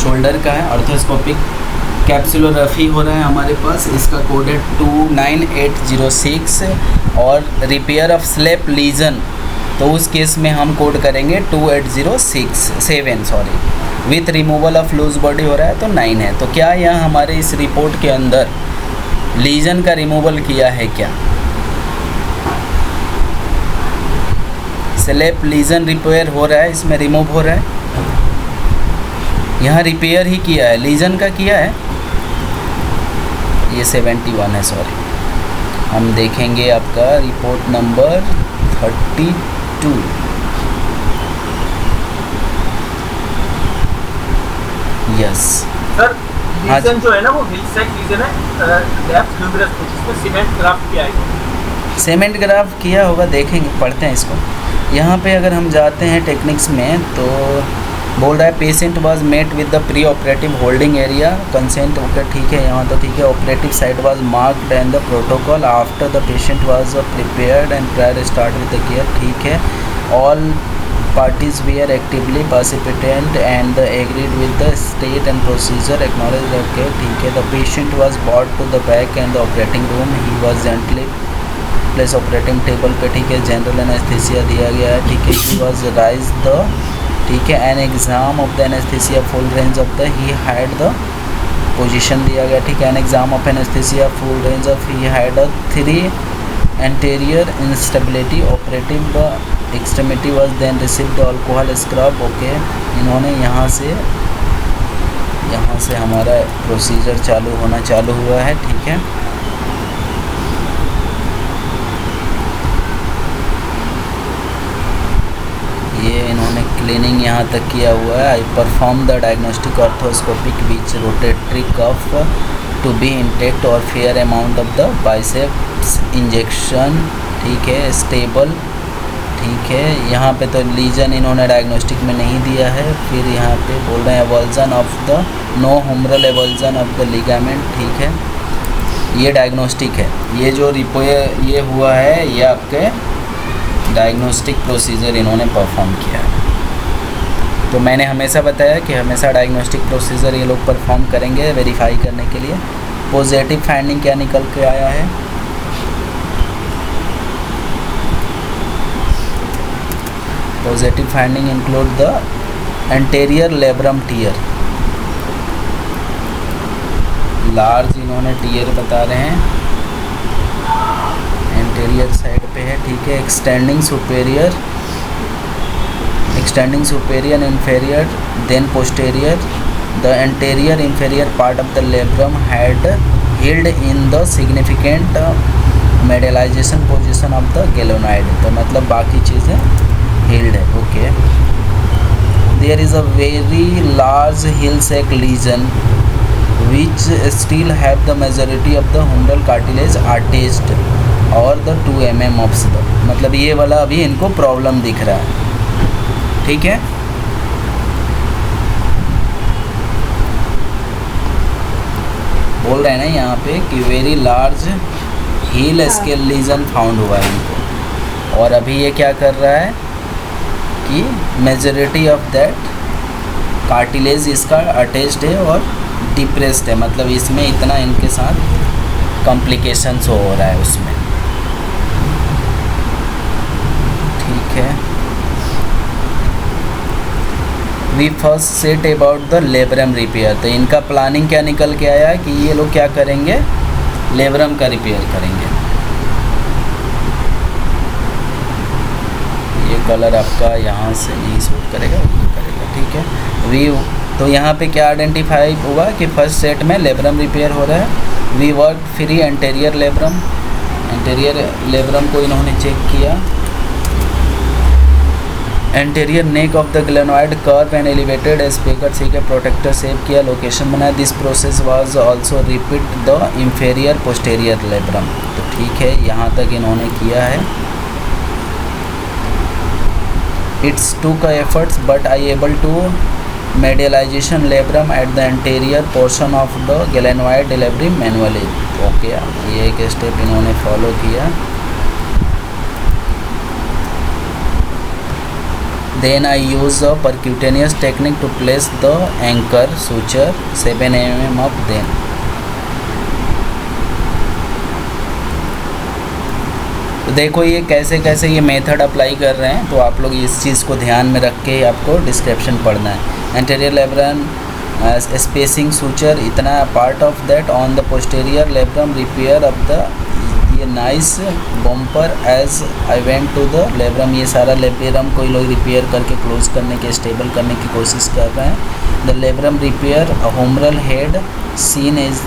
शोल्डर का है। ऑर्थोस्कोपिक कैप्सुलोग्राफी हो रहा है हमारे पास, इसका कोड है 29806। और रिपेयर ऑफ स्लेप लीजन, तो उस केस में हम कोड करेंगे 28067 with removal of loose body हो रहा है तो 9 है। तो क्या यह हमारे इस रिपोर्ट के अंदर लीजन का रिमूवल किया है क्या? स्लेप लीजन रिपेयर हो रहा है, इसमें रिमूव हो रहा है। यहाँ रिपेयर ही किया है, लीजन का किया है। ये 71 है, सॉरी। हम देखेंगे आपका report number 32। Yes sir, lesion जो है ना वो हिल सेक लीजन है, लेफ्ट ह्यूमरस पे, जिसमें सीमेंट ग्राफ्ट किया है। सीमेंट ग्राफ किया होगा, देखेंगे, पढ़ते हैं इसको। यहाँ पे अगर हम जाते हैं टेक्निक्स में तो बोल रहा है patient was met with the pre operative holding area consent. Okay, ठीक है, यहाँ तो ठीक है। Operative side was marked and the protocol after the patient was prepared and prior start with the care. ठीक है, all parties were actively participating and agreed with the state and procedure acknowledged। okay, ठीक है। The patient was brought to the back and the operating room, he was gently placed operating table पे। ठीक है, general anesthesia दिया गया है। ठीक है, he was raised the, ठीक है, an exam of the anesthesia full range of the, he had the position दिया गया। ठीक है, an exam of anesthesia full range of, he had a 3 anterior instability operative extremity was then received alcohol scrub। Okay, इन्होंने यहाँ से हमारा procedure चालू हुआ है। ठीक है, ये इन्होंने क्लीनिंग यहाँ तक किया हुआ है। I perform the diagnostic arthroscopic which rotatory cuff to be intact और fair amount of the biceps injection. ठीक है, स्टेबल। ठीक है, यहाँ पे तो लीजन इन्होंने डायग्नोस्टिक में नहीं दिया है। फिर यहाँ पे बोल रहे हैं avulsion of the, no humeral avulsion of the ligament. ठीक है, ये डायग्नोस्टिक है। ये जो ये हुआ है, ये आपके डायग्नोस्टिक प्रोसीजर इन्होंने परफॉर्म किया है। तो मैंने हमेशा बताया कि हमेशा डायग्नोस्टिक प्रोसीजर ये लोग परफॉर्म करेंगे वेरीफाई करने के लिए। पॉजिटिव फाइंडिंग क्या निकल के आया है? Positive finding include the anterior labrum tear, large इन्होंने टीयर बता रहे हैं, एंटेरियर साइड पे है। ठीक है, extending superior inferior then posterior. The anterior inferior part of the labrum had healed in the significant medialization position of the glenoid. तो मतलब बाकी चीज़ें हील्ड है। Okay, there is a very large Hill Sachs lesion which still have the majority of the humeral cartilage attached or the 2 mm of the, मतलब ये वाला अभी इनको प्रॉब्लम दिख रहा है, ठीक है। बोल रहे हैं ना यहाँ पे कि वेरी लार्ज हील स्केल लीजन फाउंड हुआ है इनको, और अभी ये क्या कर रहा है कि मेजॉरिटी ऑफ दैट कार्टिलेज इसका अटैच्ड है और डिप्रेस्ड है, मतलब इसमें इतना इनके साथ कॉम्प्लिकेशंस हो रहा है उसमें, ठीक है। We first set about the labrum repair, तो इनका प्लानिंग क्या निकल के आया कि ये लोग क्या करेंगे, लेब्रम का रिपेयर करेंगे। ये कलर आपका यहाँ से नहीं सूट करेगा, ठीक है। वी तो यहाँ पे क्या आइडेंटिफाई हुआ कि फर्स्ट सेट में लेब्रम रिपेयर हो रहा है। We work free anterior labrum को इन्होंने चेक किया। Anterior neck of the glenoid curve and elevated speaker C के प्रोटेक्टर सेव किया, लोकेशन बनाया। This process was also repeat the inferior posterior labrum, तो ठीक है, यहाँ तक इन्होंने किया है। It's took efforts but I able to medialization labrum at the anterior portion of the glenoid delivery manually, okay, ये एक स्टेप इन्होंने फॉलो किया। Then I use a percutaneous technique to place the anchor suture 7 mm of then, तो देखो ये कैसे कैसे ये मेथड अप्लाई कर रहे हैं, तो आप लोग इस चीज़ को ध्यान में रख के आपको डिस्क्रिप्शन पढ़ना है। एंटेरियर लेब्रम स्पेसिंग सूचर इतना part of that on the posterior labrum repair of the, ये nice bumper as I went to the labrum, ये सारा लेब्रम को लोग रिपेयर करके क्लोज करने के स्टेबल करने की कोशिश कर रहे हैं। The labrum repair humeral head seen is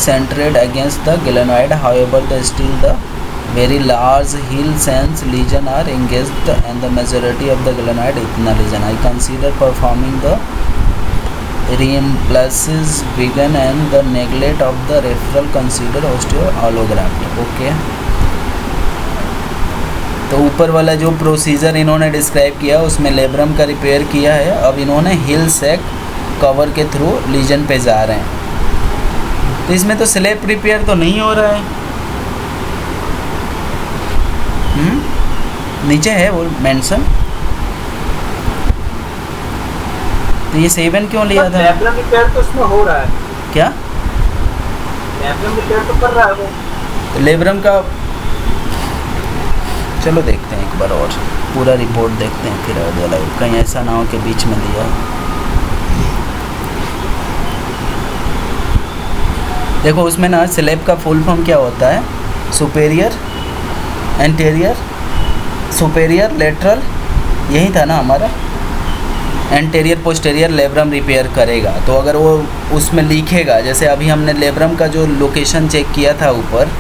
centered against the glenoid, however the still the very large heel sense lesion are engaged and the majority of the glenoid ethna lesion. I consider performing the reimplants vegan and the neglect of the referral consider osteoallograft, okay. तो ऊपर वाला जो procedure इन्होंने describe किया उसमें labrum का repair किया है, अब इन्होंने हिल सेक कवर के थ्रू लीजन पे जा रहे हैं। तो इसमें तो स्लेप रिपेयर तो नहीं हो रहा है, नीचे है वो मेंशन, तो ये 7 क्यों लिया था? लेब्रम रिपेयर तो इसमें हो रहा है क्या? लेब्रम रिपेयर तो कर रहा है वो, तो लेब्रम का चलो देखते हैं एक बार और पूरा रिपोर्ट देखते हैं, फिर कहीं ऐसा ना हो कि बीच में दिया। देखो उसमें ना स्लेब का फुल फॉर्म क्या होता है, सुपेरियर एंटेरियर सुपेरियर लेटरल, यही था ना हमारा, एंटेरियर पोस्टेरियर लेब्रम रिपेयर करेगा। तो अगर वो उसमें लिखेगा, जैसे अभी हमने लेब्रम का जो लोकेशन चेक किया था ऊपर,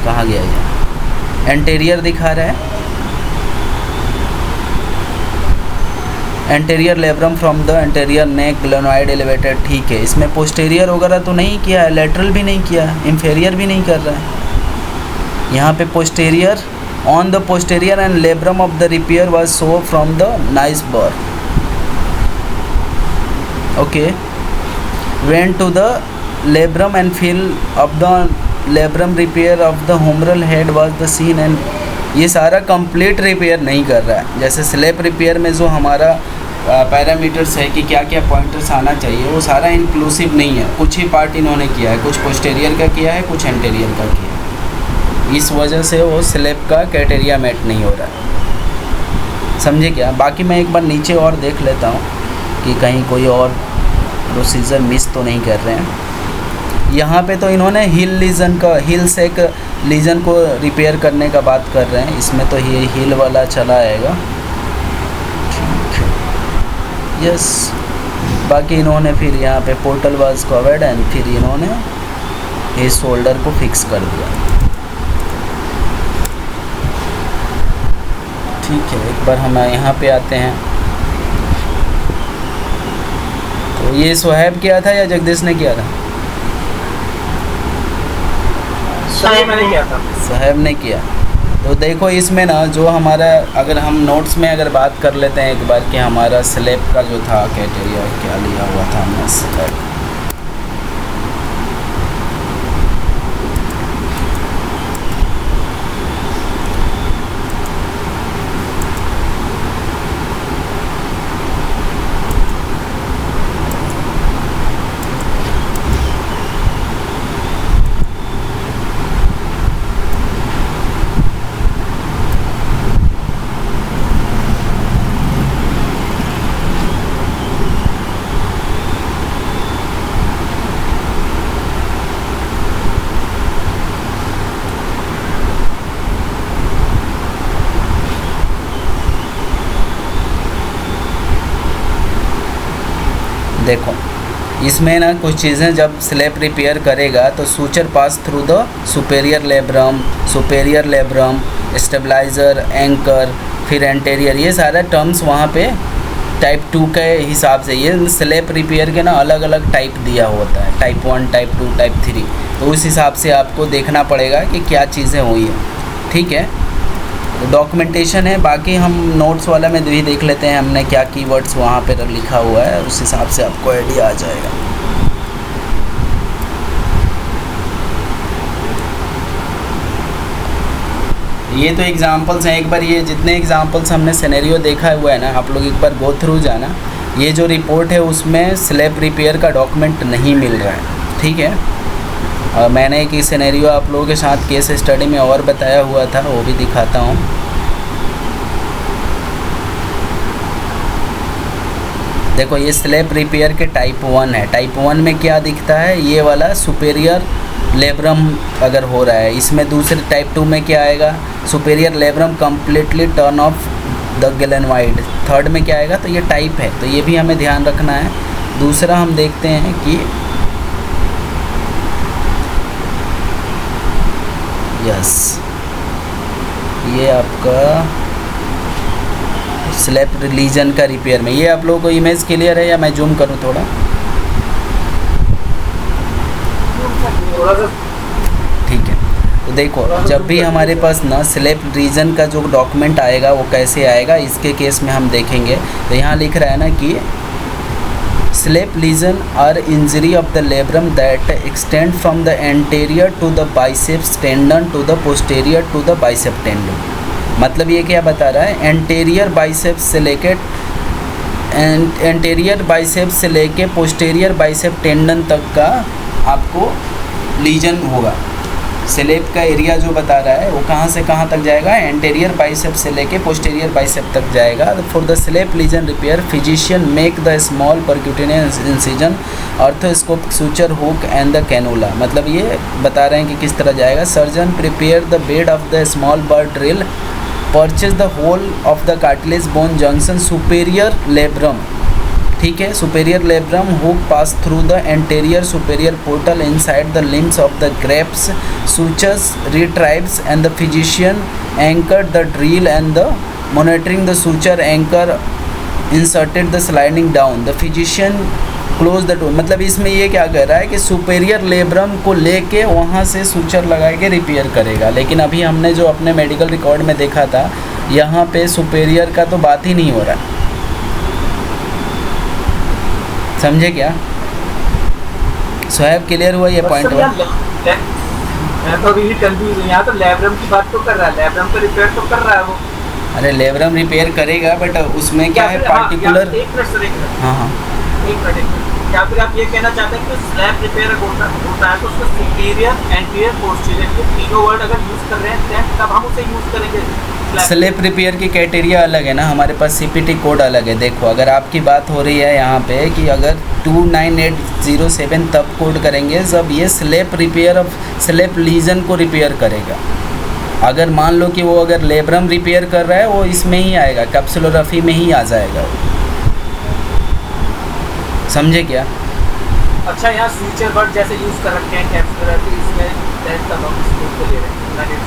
कहाँ गया ये, एंटेरियर दिखा रहा है, anterior labrum from the anterior neck glenoid elevated, ठीक है। इसमें पोस्टेरियर वगैरह तो नहीं किया है, लेटरल भी नहीं किया, इंफेरियर भी नहीं कर रहा है। यहाँ पे posterior on the posterior and labrum of the repair was so from the nice burr, okay. Went to the labrum and feel of the labrum repair of the humeral head was the seen, and ये सारा complete repair नहीं कर रहा है। जैसे slab repair में जो हमारा पैरामीटर्स है कि क्या क्या पॉइंटर्स आना चाहिए, वो सारा इंक्लूसिव नहीं है, कुछ ही पार्ट इन्होंने किया है, कुछ पोस्टेरियर का किया है, कुछ एंटेरियर का किया है। इस वजह से वो स्लेप का क्राइटेरिया मेट नहीं हो रहा है, समझे क्या? बाकी मैं एक बार नीचे और देख लेता हूँ कि कहीं कोई और प्रोसीजर मिस तो नहीं कर रहे हैं। यहाँ पे तो इन्होंने हिल सेक लीजन को रिपेयर करने का बात कर रहे हैं, इसमें तो ये हिल वाला चला आएगा, ठीक है, यस। बाकी इन्होंने फिर यहाँ पे पोर्टल वाज कवर्ड एंड फिर इन्होंने इस शोल्डर को फिक्स कर दिया, ठीक है। एक बार हम यहाँ पे आते हैं, तो ये सोहेब किया था या जगदीश ने किया था? मैंने किया था। सोहेब ने किया। तो देखो इसमें ना जो हमारा, अगर हम नोट्स में अगर बात कर लेते हैं एक बार कि हमारा स्लैब का जो था क्राइटेरिया क्या लिया हुआ था हमने स्लैब। देखो इसमें ना कुछ चीज़ें जब स्लैब रिपेयर करेगा तो suture pass through the superior labrum, stabiliser, anchor, फिर एंटेरियर, ये सारे टर्म्स वहाँ पे टाइप 2 के हिसाब से, ये स्लैब रिपेयर के ना अलग अलग टाइप दिया होता है, टाइप 1, टाइप 2, टाइप 3। तो उस हिसाब से आपको देखना पड़ेगा कि क्या चीज़ें हुई हैं। ठीक है, डॉक्यूमेंटेशन है, बाकी हम नोट्स वाला में भी देख लेते हैं हमने क्या कीवर्ड्स वहाँ पे लिखा हुआ है, उस हिसाब से आपको आइडिया आ जाएगा। ये तो एग्जांपल्स हैं, एक बार ये जितने एग्जांपल्स हमने सिनेरियो देखा हुआ है ना, आप लोग एक बार गो थ्रू जाना। ये जो रिपोर्ट है उसमें स्लैब रिपेयर का डॉक्यूमेंट नहीं मिल रहा है। ठीक है, और मैंने एक सिनेरियो आप लोगों के साथ केस स्टडी में और बताया हुआ था, वो भी दिखाता हूँ। देखो ये स्लैब रिपेयर के टाइप 1 है। टाइप 1 में क्या दिखता है, ये वाला सुपेरियर लेब्रम अगर हो रहा है। इसमें दूसरे टाइप 2 में क्या आएगा, superior labrum completely turn of the glenoid. Third में क्या आएगा, तो ये टाइप है, तो ये भी हमें ध्यान रखना है। दूसरा हम देखते हैं कि यस, ये आपका स्लैब रीजन का रिपेयर में, ये आप लोगों को इमेज क्लियर है या मैं जूम करूं थोड़ा? ठीक है, तो देखो जब भी हमारे पास ना स्लैब रीजन का जो डॉक्यूमेंट आएगा वो कैसे आएगा, इसके केस में हम देखेंगे। तो यहाँ लिख रहा है ना कि SLAP lesion are injury of the labrum that extend from the anterior to the biceps tendon to the posterior to the bicep tendon. मतलब ये क्या बता रहा है, एंटेरियर बाइसेप्स से लेके पोस्टेरियर बाइसेप टेंडन तक का आपको लीजन होगा। स्लैब का एरिया जो बता रहा है वो कहाँ से कहाँ तक जाएगा, एंटेरियर बाइसेप से लेके पोस्टेरियर बाइसेप तक जाएगा। For the slab lesion repair physician make the small percutaneous incision, arthroscopic suture, hook and the cannula. मतलब ये बता रहे हैं कि किस तरह जाएगा। Surgeon prepare the bed of the small bird drill, purchase the hole of the cartilage bone junction superior labrum. ठीक है, superior labrum hook pass through the anterior superior portal inside the limbs of the grapes sutures retrieves and the physician anchored the drill and the monitoring the suture anchor inserted the sliding down the physician close the door. मतलब इसमें ये क्या कह रहा है कि superior labrum को लेके वहाँ से सूचर लगा के रिपेयर करेगा। लेकिन अभी हमने जो अपने मेडिकल रिकॉर्ड में देखा था, यहाँ पे सुपेरियर का तो बात ही नहीं हो रहा। समझे क्या? सोहेब क्लियर हुआ ये पॉइंट? मैं तो अभी कंफ्यूज हूँ। यहाँ तो लेब्रम की बात तो कर रहा है, लेब्रम का रिपेयर तो कर रहा है वो। अरे लेब्रम रिपेयर करेगा, बट उसमें क्या है पार्टिकुलर। एक मिनट। हाँ, एक मिनट। या फिर आप ये कहना चाहते हैं कि स्लैब रिपेयर होता है तो उसका सुपीरियर, एंटीरियर, पोस्टीरियर, ये तीनों वर्ड अगर यूज़ कर रहे हैं तब हम उसे यूज़ करेंगे। स्लैब रिपेयर की क्राइटेरिया अलग है ना, हमारे पास सीपीटी कोड अलग है। देखो अगर आपकी बात हो रही है यहाँ पे कि अगर 29807 तब कोड करेंगे जब ये SLAP repair of SLAP lesion को रिपेयर करेगा। अगर मान लो कि वो अगर लेब्रम रिपेयर कर रहा है, वो इसमें ही आएगा, कैप्सुलोग्राफी में ही आ जाएगा वो। समझे क्या? अच्छा, यहाँ सूचर वर्ड जैसे यूज़ कर रखे हैं कैप्सुलोग्राफी, इसमें तब हम इसको ले रहे हैं।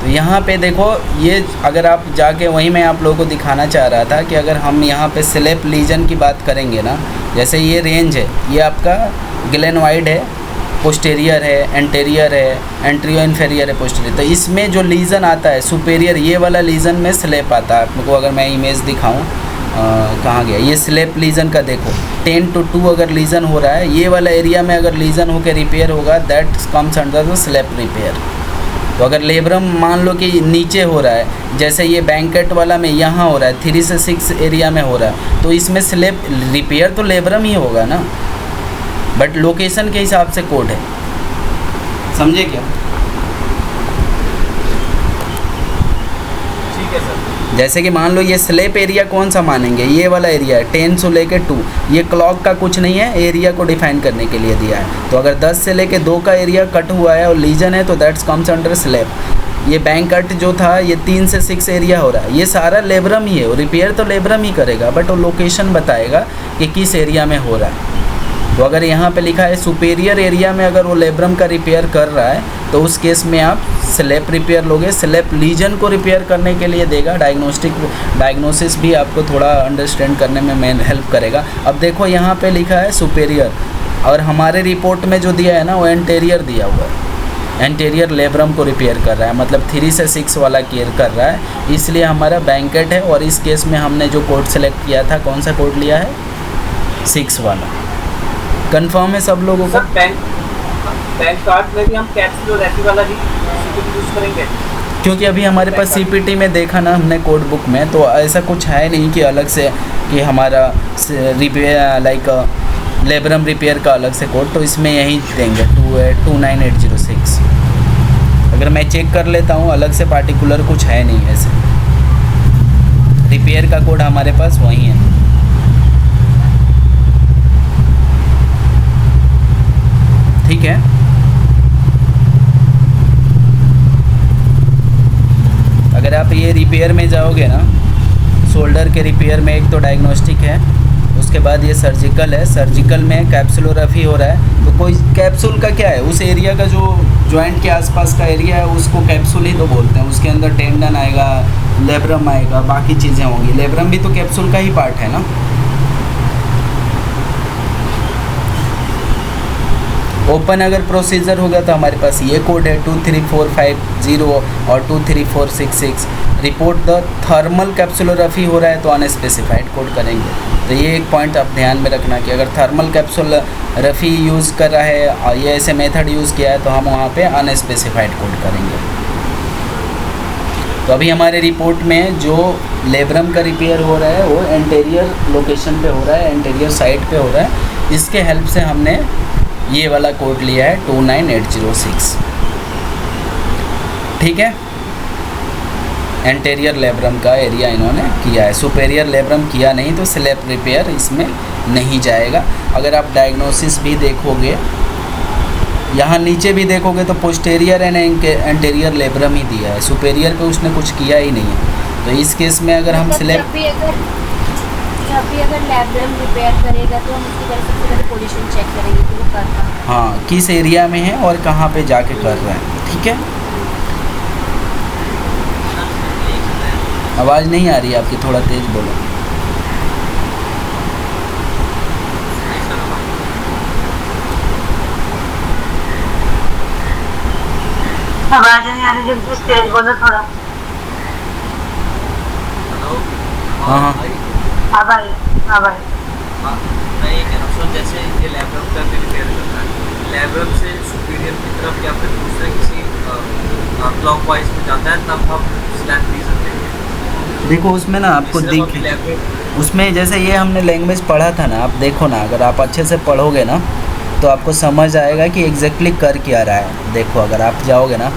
तो यहाँ पे देखो, ये अगर आप जाके वहीं मैं आप लोगों को दिखाना चाह रहा था कि अगर हम यहाँ पे स्लैब लीजन की बात करेंगे ना, जैसे ये रेंज है, ये आपका ग्लेनवाइड है, पोस्टेरियर है, एंटेरियर है, एंट्रियो इन्फेरियर है, पोस्टेरियर। तो इसमें जो लीजन आता है सुपेरियर, ये वाला लीजन में स्लेप आता है। आपको अगर मैं इमेज दिखाऊं, कहाँ गया ये स्लेप लीजन का, देखो 10-2 अगर लीजन हो रहा है, ये वाला एरिया में अगर लीजन होकर रिपेयर होगा, that comes under the SLAP repair. तो अगर लेब्रम मान लो कि नीचे हो रहा है, जैसे ये बैंकेट वाला में यहाँ हो रहा है, 3 से 6 एरिया में हो रहा है, तो इसमें स्लेप रिपेयर तो लेब्रम ही होगा ना, बट लोकेशन के हिसाब से कोड है, समझे क्या? ठीक है सर। जैसे कि मान लो ये स्लेप एरिया कौन सा मानेंगे, ये वाला एरिया है 10 से लेके 2, ये क्लॉक का कुछ नहीं है, एरिया को डिफाइन करने के लिए दिया है। तो अगर 10 से लेके 2 का एरिया कट हुआ है और लीजन है, तो दैट्स कम्स अंडर स्लेप। ये बैंक कट जो था, ये 3 से 6 एरिया हो रहा है, ये सारा लेब्रम ही है, और रिपेयर तो लेब्रम ही करेगा, बट वो लोकेशन बताएगा कि किस एरिया में हो रहा है। तो अगर यहाँ पे लिखा है सुपेरियर एरिया में अगर वो लेब्रम का रिपेयर कर रहा है, तो उस केस में आप स्लेप रिपेयर लोगे। स्लेप लीजन को रिपेयर करने के लिए देगा, डायग्नोसिस भी आपको थोड़ा अंडरस्टैंड करने में मेन हेल्प करेगा। अब देखो यहाँ पे लिखा है सुपेरियर, और हमारे रिपोर्ट में जो दिया है ना, वो एंटेरियर दिया हुआ है। एंटेरियर लेब्रम को रिपेयर कर रहा है, मतलब 3 से 6 वाला केयर कर रहा है, इसलिए हमारा बैंकेट है। और इस केस में हमने जो कोड सेलेक्ट किया था, कौन सा कोड लिया है? 6 वाला। कंफर्म है सब लोगों को? बैंक कार्ड में भी हम कैप्सुलोग्राफी वाला ही यूज़ करेंगे, क्योंकि अभी हमारे पास सीपीटी में देखा ना हमने कोड बुक में, तो ऐसा कुछ है नहीं कि अलग से कि हमारा रिपेयर लाइक लेब्रम रिपेयर का अलग से कोड, तो इसमें यही देंगे 29806। अगर मैं चेक कर लेता हूँ, अलग से पार्टिकुलर कुछ है नहीं, ऐसे रिपेयर का कोड हमारे पास वही है। ठीक है, अगर आप ये रिपेयर में जाओगे ना, शोल्डर के रिपेयर में एक तो डायग्नोस्टिक है, उसके बाद ये सर्जिकल है। सर्जिकल में कैप्सुलोग्राफी हो रहा है, तो कोई कैप्सूल का क्या है, उस एरिया का जो जॉइंट के आसपास का एरिया है उसको कैप्सूल ही तो बोलते हैं। उसके अंदर टेंडन आएगा, लेब्रम आएगा, बाकी चीज़ें होंगी। लेब्रम भी तो कैप्सूल का ही पार्ट है ना। ओपन अगर प्रोसीजर होगा तो हमारे पास ये कोड है 23450 और 23466। रिपोर्ट द थर्मल कैप्सुलोग्राफी हो रहा है तो अनस्पेसिफाइड कोड करेंगे। तो ये एक पॉइंट आप ध्यान में रखना कि अगर थर्मल कैप्सुलोग्राफी यूज़ कर रहा है और ये ऐसे मेथड यूज़ किया है, तो हम वहाँ पे अनस्पेसिफाइड कोड करेंगे। तो अभी हमारे रिपोर्ट में जो लेब्रम का रिपेयर हो रहा है वो एंटेरियर लोकेशन पे हो रहा है, एंटेरियर साइड पे हो रहा है। इसके हेल्प से हमने ये वाला कोड लिया है 29806। ठीक है, एंटेरियर लेब्रम का एरिया इन्होंने किया है, सुपेरियर लेब्रम किया नहीं, तो स्लेप रिपेयर इसमें नहीं जाएगा। अगर आप डायग्नोसिस भी देखोगे, यहाँ नीचे भी देखोगे तो पोस्टेरियर एंड एंटेरियर लेब्रम ही दिया है, सुपेरियर पे उसने कुछ किया ही नहीं है। तो इस केस में अगर हम स्लेप जब भी अगर लेब्रम रिपेयर करेगा तो हम उसकी सबसे पहले पोजीशन चेक करेंगे कि वो कर रहा है, हाँ, किस एरिया में है और कहाँ पे जाके कर रहा है। ठीक है, आवाज़ नहीं आ रही है आपकी, थोड़ा तेज बोलो। आवाज़ नहीं आ रही, जल्दी तेज बोलो थोड़ा। हाँ हाँ, हाँ भाई। मैं ये कह रहा हूँ, जैसे ये लेब्रम का भी रिपेयर करना है, लेब्रम से सुपीरियर की तरफ या फिर दूसरे किसी क्लॉक वाइज में जाता है, तब हम स्लैब रीजन देंगे। देखो उसमें ना आपको दिख, उसमें जैसे ये हमने लैंग्वेज पढ़ा था ना, आप देखो ना, अगर आप अच्छे से पढ़ोगे ना तो आपको समझ आएगा कि एग्जैक्टली कर क्या रहा है। देखो अगर आप जाओगे ना,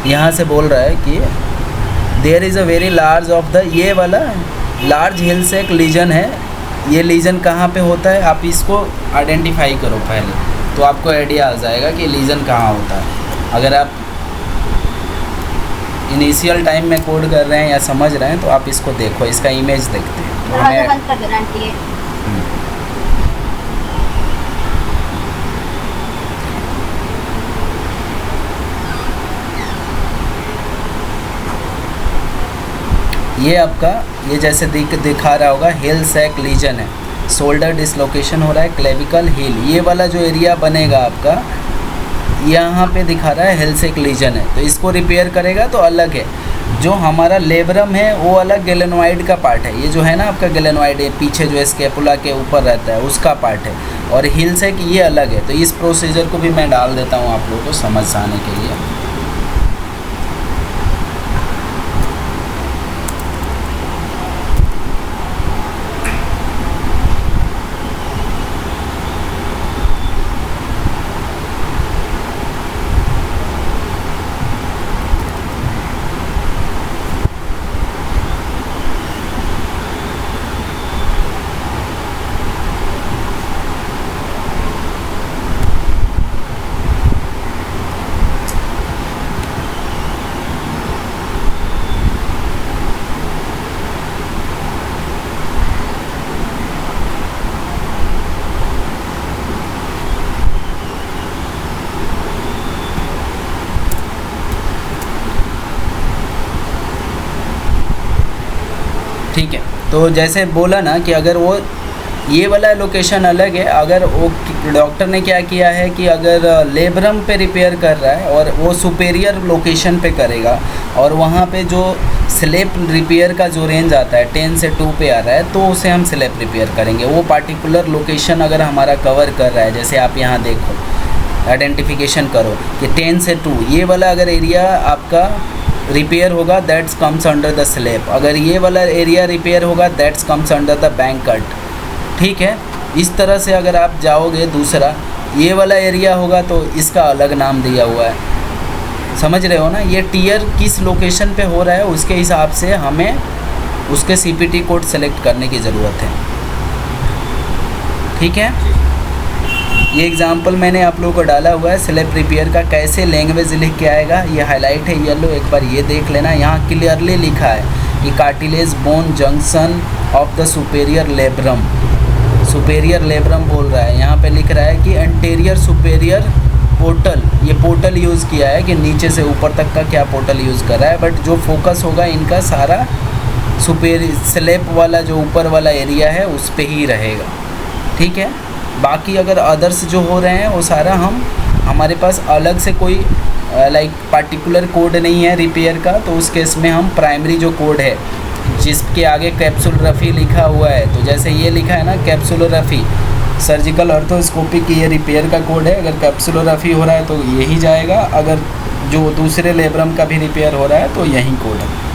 यहाँ से बोल रहा है कि there is a very large of the, ये वाला लार्ज हिल से एक लीजन है, ये लीजन कहाँ पे होता है, आप इसको आइडेंटिफाई करो पहले, तो आपको आइडिया आ जाएगा कि लीजन कहाँ होता है। अगर आप इनिशियल टाइम में कोड कर रहे हैं या समझ रहे हैं, तो आप इसको देखो, इसका इमेज देखते हैं। तो हमें ये आपका, ये जैसे दिखा रहा होगा, हिल सैक लीजन है, शोल्डर डिसलोकेशन हो रहा है, क्लेविकल हील, ये वाला जो एरिया बनेगा आपका, यहाँ पे दिखा रहा है हेलसेक लीजन है, तो इसको रिपेयर करेगा तो अलग है। जो हमारा लेब्रम है वो अलग गैलेनोइड का पार्ट है, ये जो है ना आपका गैलेनोइड है पीछे जो स्कैपुला के ऊपर रहता है उसका पार्ट है, और हिलसेक ये अलग है। तो इस प्रोसीजर को भी मैं डाल देता हूँ आप लोगों को समझ आने के लिए। ठीक है, तो जैसे बोला ना कि अगर वो ये वाला लोकेशन अलग है, अगर वो डॉक्टर ने क्या किया है कि अगर लेब्रम पे रिपेयर कर रहा है और वो सुपेरियर लोकेशन पे करेगा और वहाँ पे जो स्लेप रिपेयर का जो रेंज आता है 10 से 2 पे आ रहा है, तो उसे हम स्लेप रिपेयर करेंगे। वो पार्टिकुलर लोकेशन अगर हमारा कवर कर रहा है, जैसे आप यहाँ देखो आइडेंटिफिकेशन करो कि 10 से 2 ये वाला अगर एरिया आपका रिपेयर होगा that's comes under the SLAP, अगर ये वाला एरिया रिपेयर होगा that's comes under the Bankart. ठीक है, इस तरह से अगर आप जाओगे, दूसरा ये वाला एरिया होगा तो इसका अलग नाम दिया हुआ है, समझ रहे हो ना। ये टीयर किस लोकेशन पे हो रहा है उसके हिसाब से हमें उसके सीपीटी कोड सेलेक्ट करने की ज़रूरत है। ठीक है, ये एग्जांपल मैंने आप लोगों को डाला हुआ है स्लेप रिपेयर का, कैसे लैंग्वेज लिख के आएगा, ये हाईलाइट है येलो, एक बार ये देख लेना। यहाँ क्लियरली लिखा है कि cartilage bone junction of the superior labrum, superior labrum बोल रहा है, यहाँ पे लिख रहा है कि एंटेरियर सुपेरियर पोर्टल, ये पोर्टल यूज़ किया है कि नीचे से ऊपर तक का क्या पोर्टल यूज़ कर रहा है, बट जो फोकस होगा इनका सारा स्लेप वाला जो ऊपर वाला एरिया है उस पर ही रहेगा। ठीक है, बाकी अगर अदर्स जो हो रहे हैं वो सारा हमारे पास अलग से कोई लाइक पार्टिकुलर कोड नहीं है रिपेयर का, तो उस केस में हम प्राइमरी जो कोड है जिसके आगे कैप्सुलरफी लिखा हुआ है, तो जैसे ये लिखा है ना कैप्सुलरफी सर्जिकल ऑर्थोस्कोपी की, ये रिपेयर का कोड है। अगर कैप्सुलरफी हो रहा है तो यही जाएगा, अगर जो दूसरे लेब्रम का भी रिपेयर हो रहा है तो यही कोड है।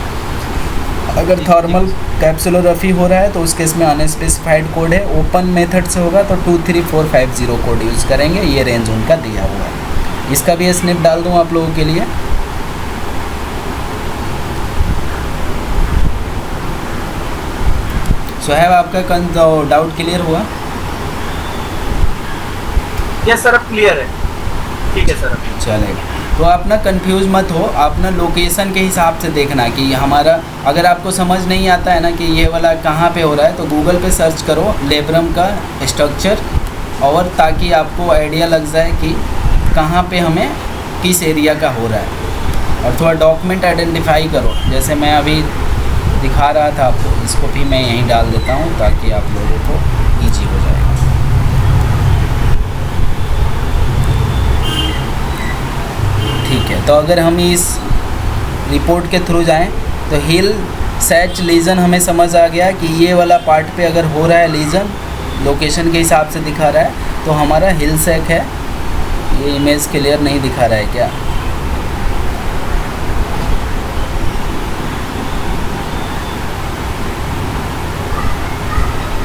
अगर थर्मल कैप्सुलरफी हो रहा है तो उस केस में अनस्पेसिफाइड कोड है, ओपन मेथड से होगा तो 23450 कोड यूज़ करेंगे, ये रेंज उनका दिया हुआ है। इसका भी स्निप डाल दूँ आप लोगों के लिए। सोहेब आपका डाउट क्लियर हुआ? यस सर, अब क्लियर है। ठीक है सर, चलेगा। तो आप ना कंफ्यूज मत हो, आप ना लोकेशन के हिसाब से देखना कि हमारा, अगर आपको समझ नहीं आता है ना कि ये वाला कहाँ पे हो रहा है, तो गूगल पे सर्च करो लेब्रम का स्ट्रक्चर, और ताकि आपको आइडिया लग जाए कि कहाँ पे हमें किस एरिया का हो रहा है। और थोड़ा डॉक्यूमेंट आइडेंटिफाई करो, जैसे मैं अभी दिखा रहा था आपको, इसको भी मैं यहीं डाल देता हूँ ताकि आप लोगों को ईजी हो जाएगा। ठीक है, तो अगर हम इस रिपोर्ट के थ्रू जाएं तो हिल सैच लीजन हमें समझ आ गया कि ये वाला पार्ट पे अगर हो रहा है लीजन, लोकेशन के हिसाब से दिखा रहा है तो हमारा हिल सैक है। ये इमेज क्लियर नहीं दिखा रहा है क्या?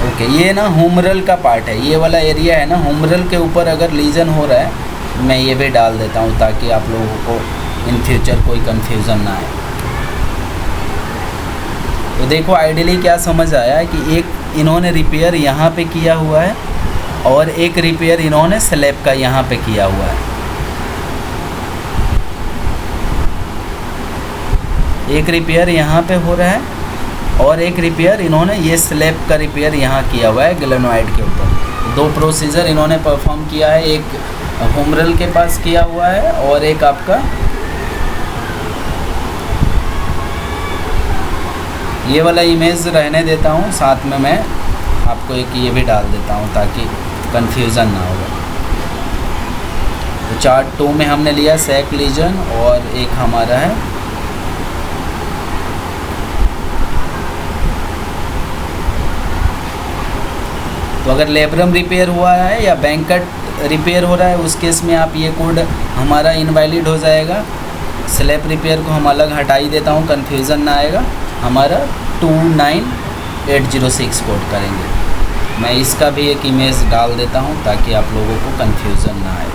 ओके, ये ना हुमरल का पार्ट है, ये वाला एरिया है ना, हुमरल के ऊपर अगर लीजन हो रहा है, मैं ये भी डाल देता हूँ ताकि आप लोगों को इन फ्यूचर कोई कंफ्यूजन ना आए। तो देखो आइडियली क्या समझ आया कि एक इन्होंने रिपेयर यहाँ पे किया हुआ है और एक रिपेयर इन्होंने स्लैब का यहाँ पे किया हुआ है। एक रिपेयर यहाँ पे हो रहा है और एक रिपेयर इन्होंने ये स्लैब का रिपेयर यहाँ किया हुआ है गैलेनोइड के ऊपर। दो प्रोसीजर इन्होंने परफॉर्म किया है, एक हुमरल के पास किया हुआ है और एक आपका ये वाला इमेज रहने देता हूँ, साथ में मैं आपको एक ये भी डाल देता हूँ ताकि कन्फ्यूज़न ना होगा। तो चार्ट 2 में हमने लिया सैक लीजन और एक हमारा है तो अगर लेब्रम रिपेयर हुआ है या बैंकट रिपेयर हो रहा है उस केस में आप ये कोड हमारा इनवैलिड हो जाएगा। स्लैब रिपेयर को हम अलग हटा ही देता हूँ, कन्फ्यूज़न ना आएगा। हमारा 29806 कोड करेंगे। मैं इसका भी एक इमेज डाल देता हूँ ताकि आप लोगों को कन्फ्यूज़न ना आए।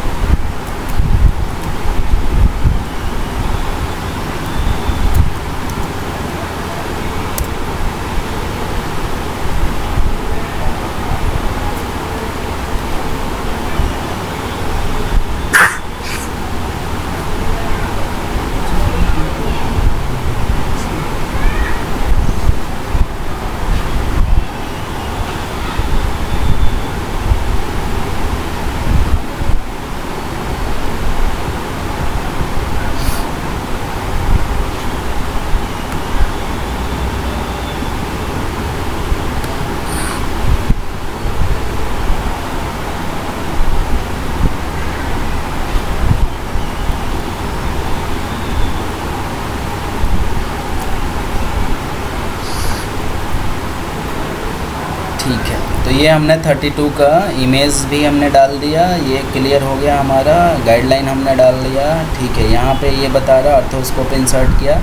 ठीक है, तो ये हमने 32 का इमेज भी हमने डाल दिया। ये क्लियर हो गया, हमारा गाइडलाइन हमने डाल दिया। ठीक है, यहाँ पे ये बता रहा अर्थोस्कोप इंसर्ट किया।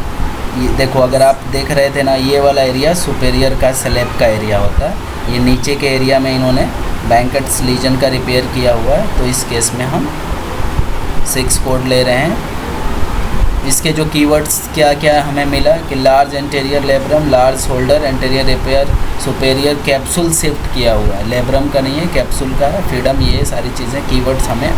ये देखो, अगर आप देख रहे थे ना, ये वाला एरिया सुपेरियर का स्लैब का एरिया होता है। ये नीचे के एरिया में इन्होंने बैंकट्स लीजन का रिपेयर किया हुआ है। तो इस केस में हम 6 कोड ले रहे हैं। इसके जो कीवर्ड्स क्या क्या हमें मिला कि large anterior labrum, large shoulder, anterior repair, superior, capsule shift किया हुआ है, लेब्रम का नहीं है कैप्सूल का है, फ्रीडम, ये सारी चीज़ें कीवर्ड्स हमें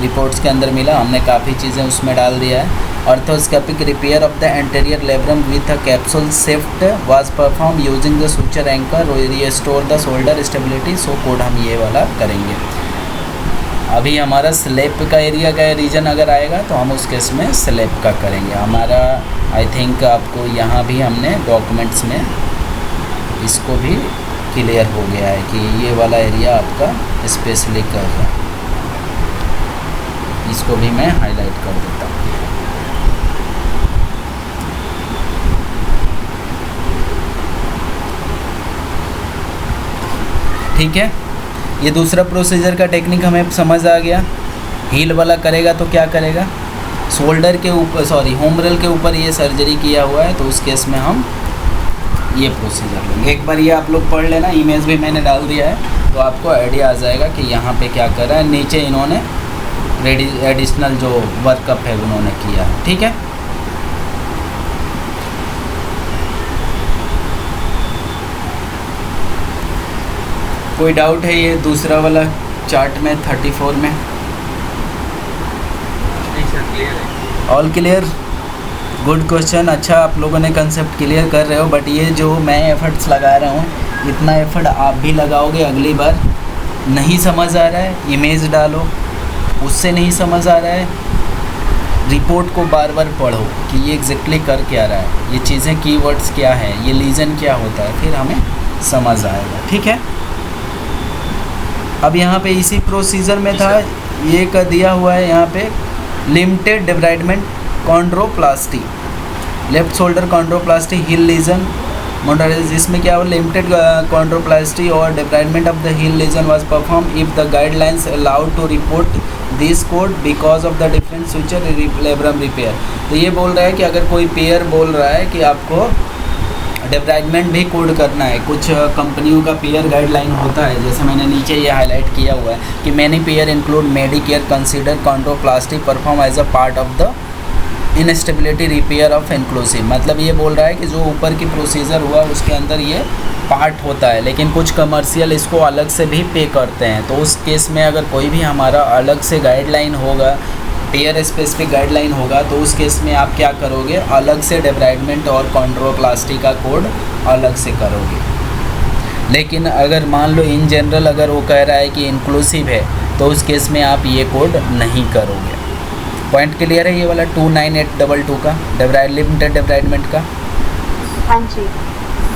रिपोर्ट्स के अंदर मिला। हमने काफ़ी चीज़ें उसमें डाल दिया है। Arthroscopic repair of the anterior labrum with a capsule shift was perform using the suture anchor restore the shoulder stability. So code हम ये वाला करेंगे। अभी हमारा स्लैब का एरिया का रीजन अगर आएगा तो हम उस केस में स्लैब का करेंगे। हमारा आई थिंक आपको यहाँ भी हमने डॉक्यूमेंट्स में इसको भी क्लियर हो गया है कि ये वाला एरिया आपका स्पेशली कर रहा है। इसको भी मैं हाईलाइट कर देता हूँ। ठीक है, ये दूसरा प्रोसीजर का टेक्निक हमें समझ आ गया। हील वाला करेगा तो क्या करेगा, शोल्डर के ऊपर होमरल के ऊपर ये सर्जरी किया हुआ है तो उस केस में हम ये प्रोसीजर लेंगे। एक बार ये आप लोग पढ़ लेना, इमेज भी मैंने डाल दिया है तो आपको आइडिया आ जाएगा कि यहाँ पे क्या कर रहा है। नीचे इन्होंने एडिशनल जो वर्कअप है उन्होंने किया है। ठीक है, कोई डाउट है ये दूसरा वाला चार्ट में 34 में? All clear, good question. अच्छा, आप लोगों ने कंसेप्ट क्लियर कर रहे हो, बट ये जो मैं एफर्ट्स लगा रहा हूँ इतना एफर्ट आप भी लगाओगे अगली बार। नहीं समझ आ रहा है, इमेज डालो, उससे नहीं समझ आ रहा है, रिपोर्ट को बार बार पढ़ो कि ये एग्जैक्टली कर क्या रहा है, ये चीज़ें कीवर्ड्स क्या है, ये लीजन क्या होता है, फिर हमें समझ आएगा। ठीक है, अब यहाँ पे इसी प्रोसीजर में था, ये कर दिया हुआ है यहाँ पे limited debridement chondroplasty, left shoulder chondroplasty, Hill lesion modalities. इसमें क्या हुआ, लिमिटेड कॉन्ड्रोप्लास्टी और debridement of the Hill lesion was perform if the guidelines allowed to report this code because of the different suture labrum repair. तो ये बोल रहा है कि अगर कोई पेयर बोल रहा है कि आपको डिब्राइडमेंट भी कोड करना है, कुछ कंपनियों का पेयर गाइडलाइन होता है, जैसे मैंने नीचे ये हाईलाइट किया हुआ है कि many payer include Medicare consider chondroplasty perform as a part of the instability repair of inclusive. मतलब ये बोल रहा है कि जो ऊपर की प्रोसीजर हुआ उसके अंदर ये पार्ट होता है, लेकिन कुछ कमर्शियल इसको अलग से भी पे करते हैं। तो उस केस में अगर कोई भी हमारा अलग से गाइडलाइन होगा, पेयर स्पेसिफिक गाइडलाइन होगा, तो उस केस में आप क्या करोगे, अलग से डिब्राइडमेंट और कॉन्ड्रोप्लास्टी का कोड अलग से करोगे। लेकिन अगर मान लो इन जनरल अगर वो कह रहा है कि इंक्लूसिव है तो उस केस में आप ये कोड नहीं करोगे। पॉइंट क्लियर है ये वाला 29822 का लिमिटेड डिब्राइडमेंट का? हाँ जी।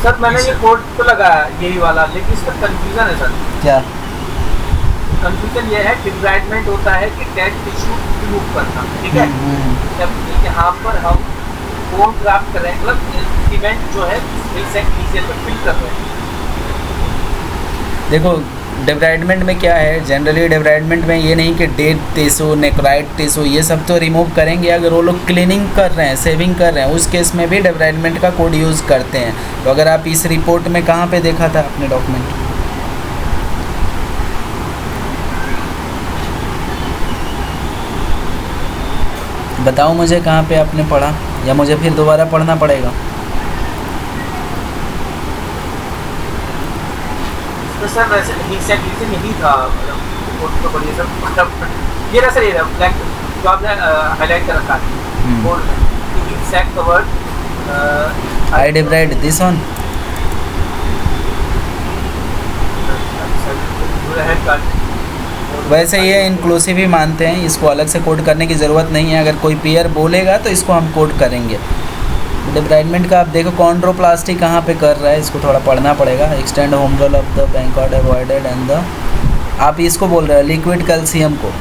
सर मैंने ये कोड तो लगाया यही वाला, लेकिन इसका कंफ्यूजन है सर। क्या कंफ्यूजन ये है, डिब्राइडमेंट होता है कि डेड टिश्यू रिमूव करना, ठीक है। जब यहाँ पर हम बोन ग्राफ्ट कर रहे हैं, मतलब सीमेंट जो है रीजन में फिल कर रहे हैं। देखो डिब्राइडमेंट में क्या है, जनरली डिब्राइडमेंट में ये नहीं कि डेड टिश्यू, नेक्राइड टिश्यू ये सब तो रिमूव करेंगे। अगर वो लोग क्लीनिंग कर रहे हैं, सेविंग कर रहे हैं, उस केस में भी डिब्राइडमेंट का कोड यूज़ करते हैं। तो अगर आप इस रिपोर्ट में कहाँ पे देखा था अपने डॉक्यूमेंट? बताओ मुझे कहाँ पे आपने पढ़ा, या मुझे फिर दोबारा पढ़ना पड़ेगा? तो सर वैसे यही था, तो बढ़िया सर। ये ना सर, ये ब्लैक जो आपने हाईलाइट कर रखा है बोर्ड में, exact word I debride this on. वैसे ये इंक्लूसिव ही मानते हैं, इसको अलग से कोड करने की ज़रूरत नहीं है। अगर कोई पेयर बोलेगा तो इसको हम कोड करेंगे। डिब्राइडमेंट का आप देखो कॉन्ड्रोप्लास्टी कहाँ पे कर रहा है, इसको थोड़ा पढ़ना पड़ेगा। Extend home role of the Bankart avoided and the, आप इसको बोल रहे हैं लिक्विड कैल्शियम को।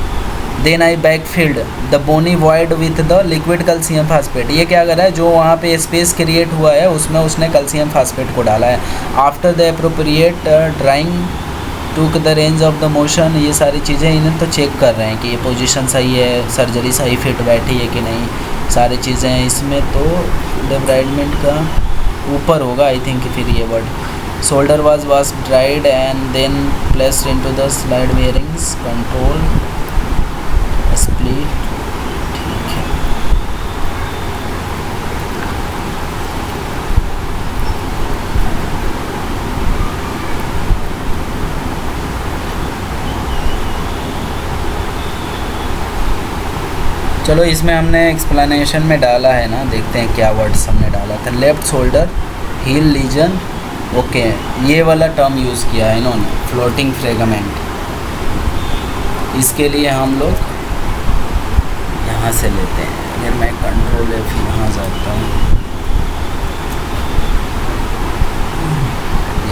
Then I backfilled the bony void with the liquid calcium phosphate. ये क्या कर रहा है, जो वहाँ पे स्पेस क्रिएट हुआ है उसमें उसने कैल्शियम फास्फेट को डाला है। After the appropriate drawing took the range of the motion, ये सारी चीज़ें इन्हें तो चेक कर रहे हैं कि ये पोजीशन सही है, सर्जरी सही फिट बैठी है कि नहीं, सारी चीज़ें हैं इसमें। तो डिब्राइडमेंट का ऊपर होगा आई थिंक फिर ये word. Shoulder was dried and then placed into the slide bearings control split, ठीक है। चलो इसमें हमने एक्सप्लेनेशन में डाला है ना, देखते हैं क्या वर्ड्स हमने डाला था। Left shoulder Hill lesion, okay, ये वाला टर्म यूज़ किया है इन्होंने, फ्लोटिंग फ्रेगमेंट। इसके लिए हम लोग यहाँ से लेते हैं। अगर मैं कंट्रोल F यहाँ जाता हूँ,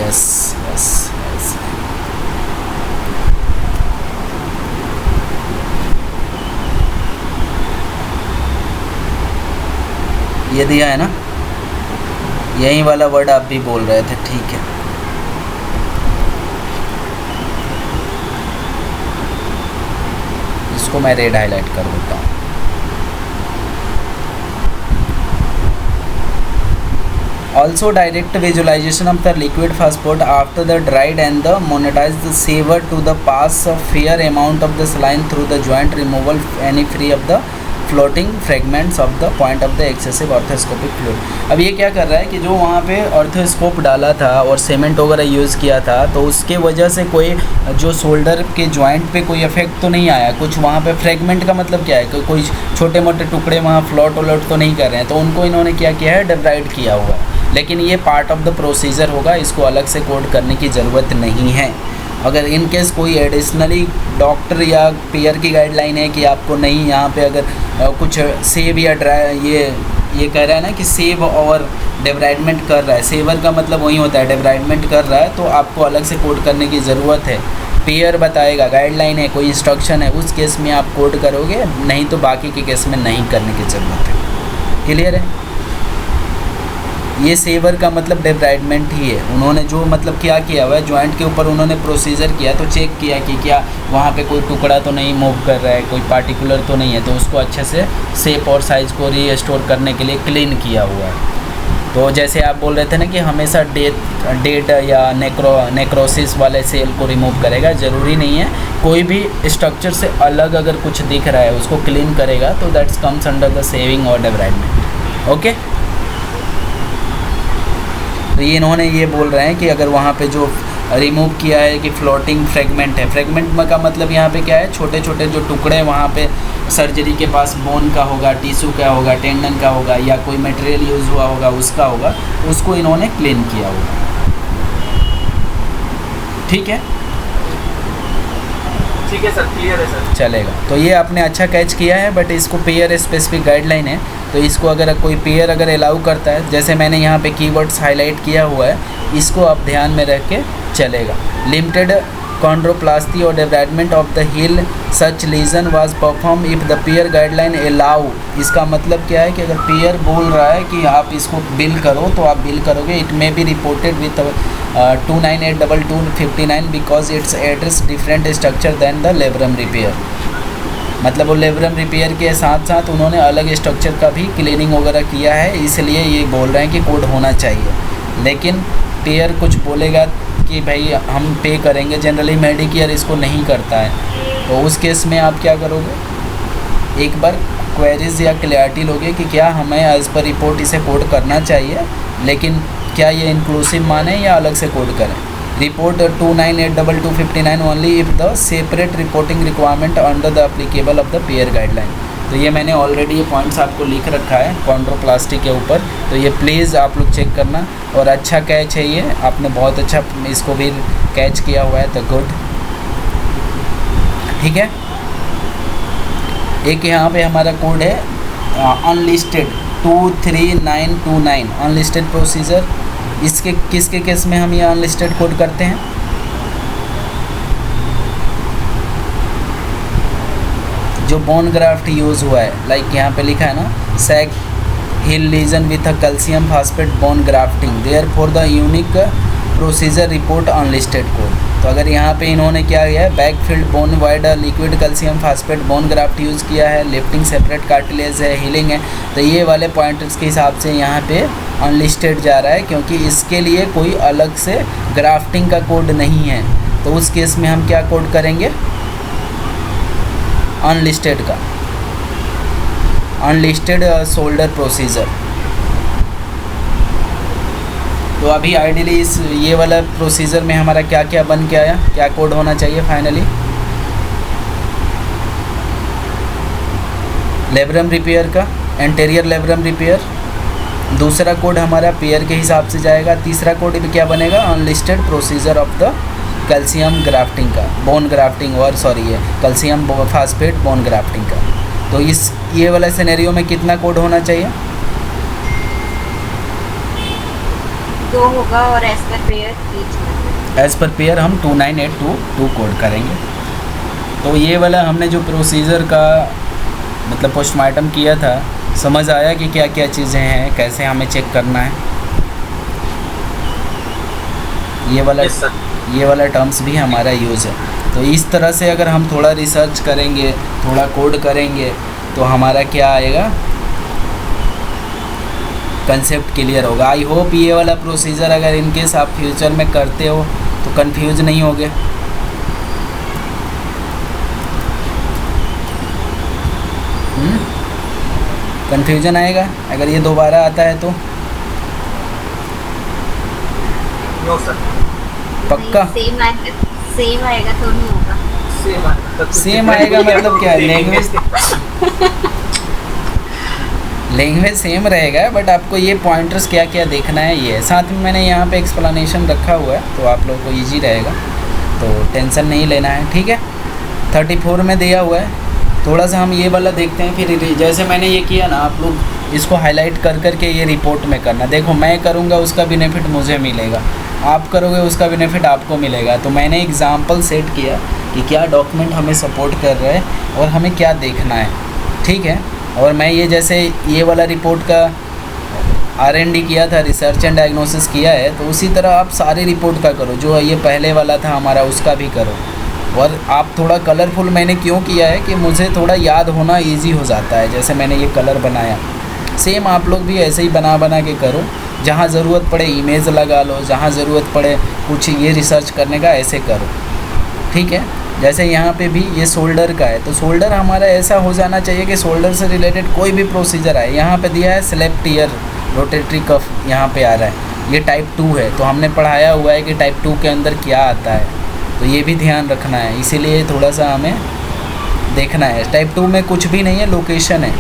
यस यस यस, ये दिया है ना, यही वाला वर्ड आप भी बोल रहे थे, ठीक है। इसको मैं रेड हाईलाइट कर देता हूँ। Also direct visualization of the liquid phosphate after the dried and the monetized saver to the pass a fair amount of the saline through the joint removal any free of the floating fragments of the point of the excessive arthroscopic fluid. अब ये क्या कर रहा है कि जो वहाँ पे ऑर्थोस्कोप डाला था और सीमेंट वगैरह यूज़ किया था, तो उसके वजह से कोई जो शोल्डर के जॉइंट पे कोई इफेक्ट तो नहीं आया। कुछ वहाँ पे फ्रेगमेंट का मतलब क्या है कि कोई छोटे मोटे टुकड़े वहाँ फ्लोट वलोट तो नहीं कर रहे हैं, तो उनको इन्होंने क्या किया है, डिब्राइड किया हुआ है। लेकिन ये पार्ट ऑफ द प्रोसीजर होगा, इसको अलग से कोड करने की ज़रूरत नहीं है। अगर इन केस कोई एडिशनली डॉक्टर या पेयर की गाइडलाइन है कि आपको नहीं, यहाँ पे अगर कुछ सेव या ड्राई, ये कह रहा है ना कि सेव और डिब्राइडमेंट कर रहा है, सेवर का मतलब वही होता है डिब्राइडमेंट कर रहा है, तो आपको अलग से कोड करने की ज़रूरत है। पेयर बताएगा, गाइडलाइन है, कोई इंस्ट्रक्शन है, उस केस में आप कोड करोगे, नहीं तो बाकी के केस में नहीं करने की ज़रूरत है। क्लियर है? ये सेवर का मतलब डिब्राइडमेंट ही है। उन्होंने जो मतलब क्या किया हुआ है, जॉइंट के ऊपर उन्होंने प्रोसीजर किया, तो चेक किया कि क्या वहाँ पे कोई टुकड़ा तो नहीं मूव कर रहा है, कोई पार्टिकुलर तो नहीं है, तो उसको अच्छे से शेप और साइज़ को रीस्टोर करने के लिए क्लीन किया हुआ है। तो जैसे आप बोल रहे थे ना कि हमेशा डेड या नेक्रोसिस वाले सेल को रिमूव करेगा, ज़रूरी नहीं है। कोई भी स्ट्रक्चर से अलग अगर कुछ दिख रहा है उसको क्लीन करेगा, तो that's comes under the saving और डिब्राइडमेंट। ओके, तो ये इन्होंने ये बोल रहे हैं कि अगर वहाँ पे जो रिमूव किया है कि फ्लोटिंग फ्रेगमेंट है, फ्रेगमेंट का मतलब यहाँ पे क्या है, छोटे छोटे जो टुकड़े वहाँ पे सर्जरी के पास बोन का होगा, टिश्यू का होगा, टेंडन का होगा, या कोई मटेरियल यूज़ हुआ होगा उसका होगा, उसको इन्होंने क्लीन किया होगा। ठीक है, ठीक है सर, क्लियर है सर, चलेगा। तो ये आपने अच्छा कैच किया है, बट इसको पेयर स्पेसिफिक गाइडलाइन है, तो इसको अगर कोई पेयर अगर अलाउ करता है, जैसे मैंने यहाँ पे कीवर्ड्स हाईलाइट किया हुआ है, इसको आप ध्यान में रख के चलेगा। लिमिटेड कॉन्ड्रोप्लास्टी और development of the Hill Sachs lesion was perform if the payer guideline allow. इसका मतलब क्या है कि अगर पेयर बोल रहा है कि आप इसको बिल करो तो आप बिल करोगे। It may be reported with 2982259 because it's address different structure than the labrum repair. मतलब वो लेबरम रिपेयर के साथ साथ उन्होंने अलग स्ट्रक्चर का भी क्लीनिंग वगैरह किया है, इसलिए ये बोल रहे हैं कि कोड होना चाहिए। लेकिन पेयर कुछ बोलेगा कि भाई हम पे करेंगे, जनरली मेडिकेयर इसको नहीं करता है, तो उस केस में आप क्या करोगे, एक बार क्वेरीज या क्लैरिटी लोगे कि क्या हमें एज पर रिपोर्ट इसे कोड करना चाहिए, लेकिन क्या ये इंक्लूसिव माने या अलग से कोड करें। Report 2982259 only if the separate reporting requirement under the applicable of the payer guideline. तो ये मैंने ऑलरेडी ये पॉइंट्स आपको लिख रखा है कॉन्ड्रोप्लास्टी के ऊपर, तो ये प्लीज़ आप लोग चेक करना। और अच्छा कैच है ये, आपने बहुत अच्छा इसको भी कैच किया हुआ है, तो गुड। ठीक है, एक यहाँ पे हमारा कोड है अनलिस्टेड 23929 अनलिस्टेड प्रोसीजर। इसके किसके केस में हम ये अनलिस्टेड कोड करते हैं, जो बोन ग्राफ्ट यूज़ हुआ है, लाइक यहाँ पे लिखा है ना, Sachs Hill lesion with a calcium phosphate bone grafting there for the unique procedure report unlisted code. तो अगर यहाँ पे इन्होंने क्या किया है, backfilled bone wide liquid calcium phosphate bone graft use किया है, लिफ्टिंग सेपरेट कार्टिलेज है, हीलिंग है, तो ये वाले पॉइंटर्स के हिसाब से यहाँ पे अनलिस्टेड जा रहा है, क्योंकि इसके लिए कोई अलग से ग्राफ्टिंग का कोड नहीं है। तो उस केस में हम क्या कोड करेंगे, अनलिस्टेड का, अनलिस्टेड शोल्डर प्रोसीजर। तो अभी आइडियली इस ये वाला प्रोसीजर में हमारा क्या क्या बन के आया, क्या कोड होना चाहिए फाइनली, लेब्रम रिपेयर का एंटेरियर लेब्रम रिपेयर, दूसरा कोड हमारा पेयर के हिसाब से जाएगा, तीसरा कोड भी क्या बनेगा, unlisted procedure of the calcium grafting का, बोन ग्राफ्टिंग, और सॉरी ये कैल्शियम फास्फेट बोन ग्राफ्टिंग का। तो इस ये वाला सिनेरियो में कितना कोड होना चाहिए, 2 होगा, और as per pair as per pair हम 29822 कोड करेंगे। तो ये वाला हमने जो प्रोसीजर का मतलब पोस्टमार्टम किया था, समझ आया कि क्या क्या चीज़ें हैं, कैसे हमें चेक करना है। ये वाला टर्म्स भी हमारा यूज़ है। तो इस तरह से अगर हम थोड़ा रिसर्च करेंगे, थोड़ा कोड करेंगे, तो हमारा क्या आएगा, कंसेप्ट क्लियर होगा। आई होप ये वाला प्रोसीजर अगर इनकेस आप फ्यूचर में करते हो तो कंफ्यूज नहीं होगे। कंफ्यूजन आएगा अगर ये दोबारा आता है तो, नो सर, पक्का सेम आएगा तो नहीं होगा, सेम आएगा मतलब क्या, लैंग्वेज सेम रहेगा, बट आपको ये पॉइंटर्स क्या क्या देखना है ये है। साथ में मैंने यहाँ पे एक्सप्लेनेशन रखा हुआ है, तो आप लोगों को इजी रहेगा, तो टेंशन नहीं लेना है। ठीक है, 34 में दिया हुआ है। थोड़ा सा हम ये वाला देखते हैं, फिर जैसे मैंने ये किया ना, आप लोग इसको हाईलाइट कर करके ये रिपोर्ट में करना। देखो मैं करूँगा उसका बेनिफिट मुझे मिलेगा, आप करोगे उसका बेनिफिट आपको मिलेगा। तो मैंने एग्जाम्पल सेट किया कि क्या डॉक्यूमेंट हमें सपोर्ट कर रहा है और हमें क्या देखना है। ठीक है, और मैं ये जैसे ये वाला रिपोर्ट का R&D किया था, रिसर्च एंड डायग्नोसिस किया है, तो उसी तरह आप सारे रिपोर्ट का करो, जो ये पहले वाला था हमारा उसका भी करो। और आप थोड़ा कलरफुल मैंने क्यों किया है कि मुझे थोड़ा याद होना इजी हो जाता है। जैसे मैंने ये कलर बनाया, सेम आप लोग भी ऐसे ही बना बना के करो, जहाँ ज़रूरत पड़े इमेज लगा लो, जहाँ ज़रूरत पड़े कुछ ये रिसर्च करने का ऐसे करो। ठीक है, जैसे यहाँ पे भी ये शोल्डर का है, तो शोल्डर हमारा ऐसा हो जाना चाहिए कि शोल्डर से रिलेटेड कोई भी प्रोसीजर आए। यहाँ पे दिया है स्लेप टियर रोटेटरी कफ, यहाँ पे आ रहा है, ये टाइप 2 है, तो हमने पढ़ाया हुआ है कि टाइप 2 के अंदर क्या आता है, तो ये भी ध्यान रखना है, इसीलिए थोड़ा सा हमें देखना है। टाइप 2 में कुछ भी नहीं है, लोकेशन है,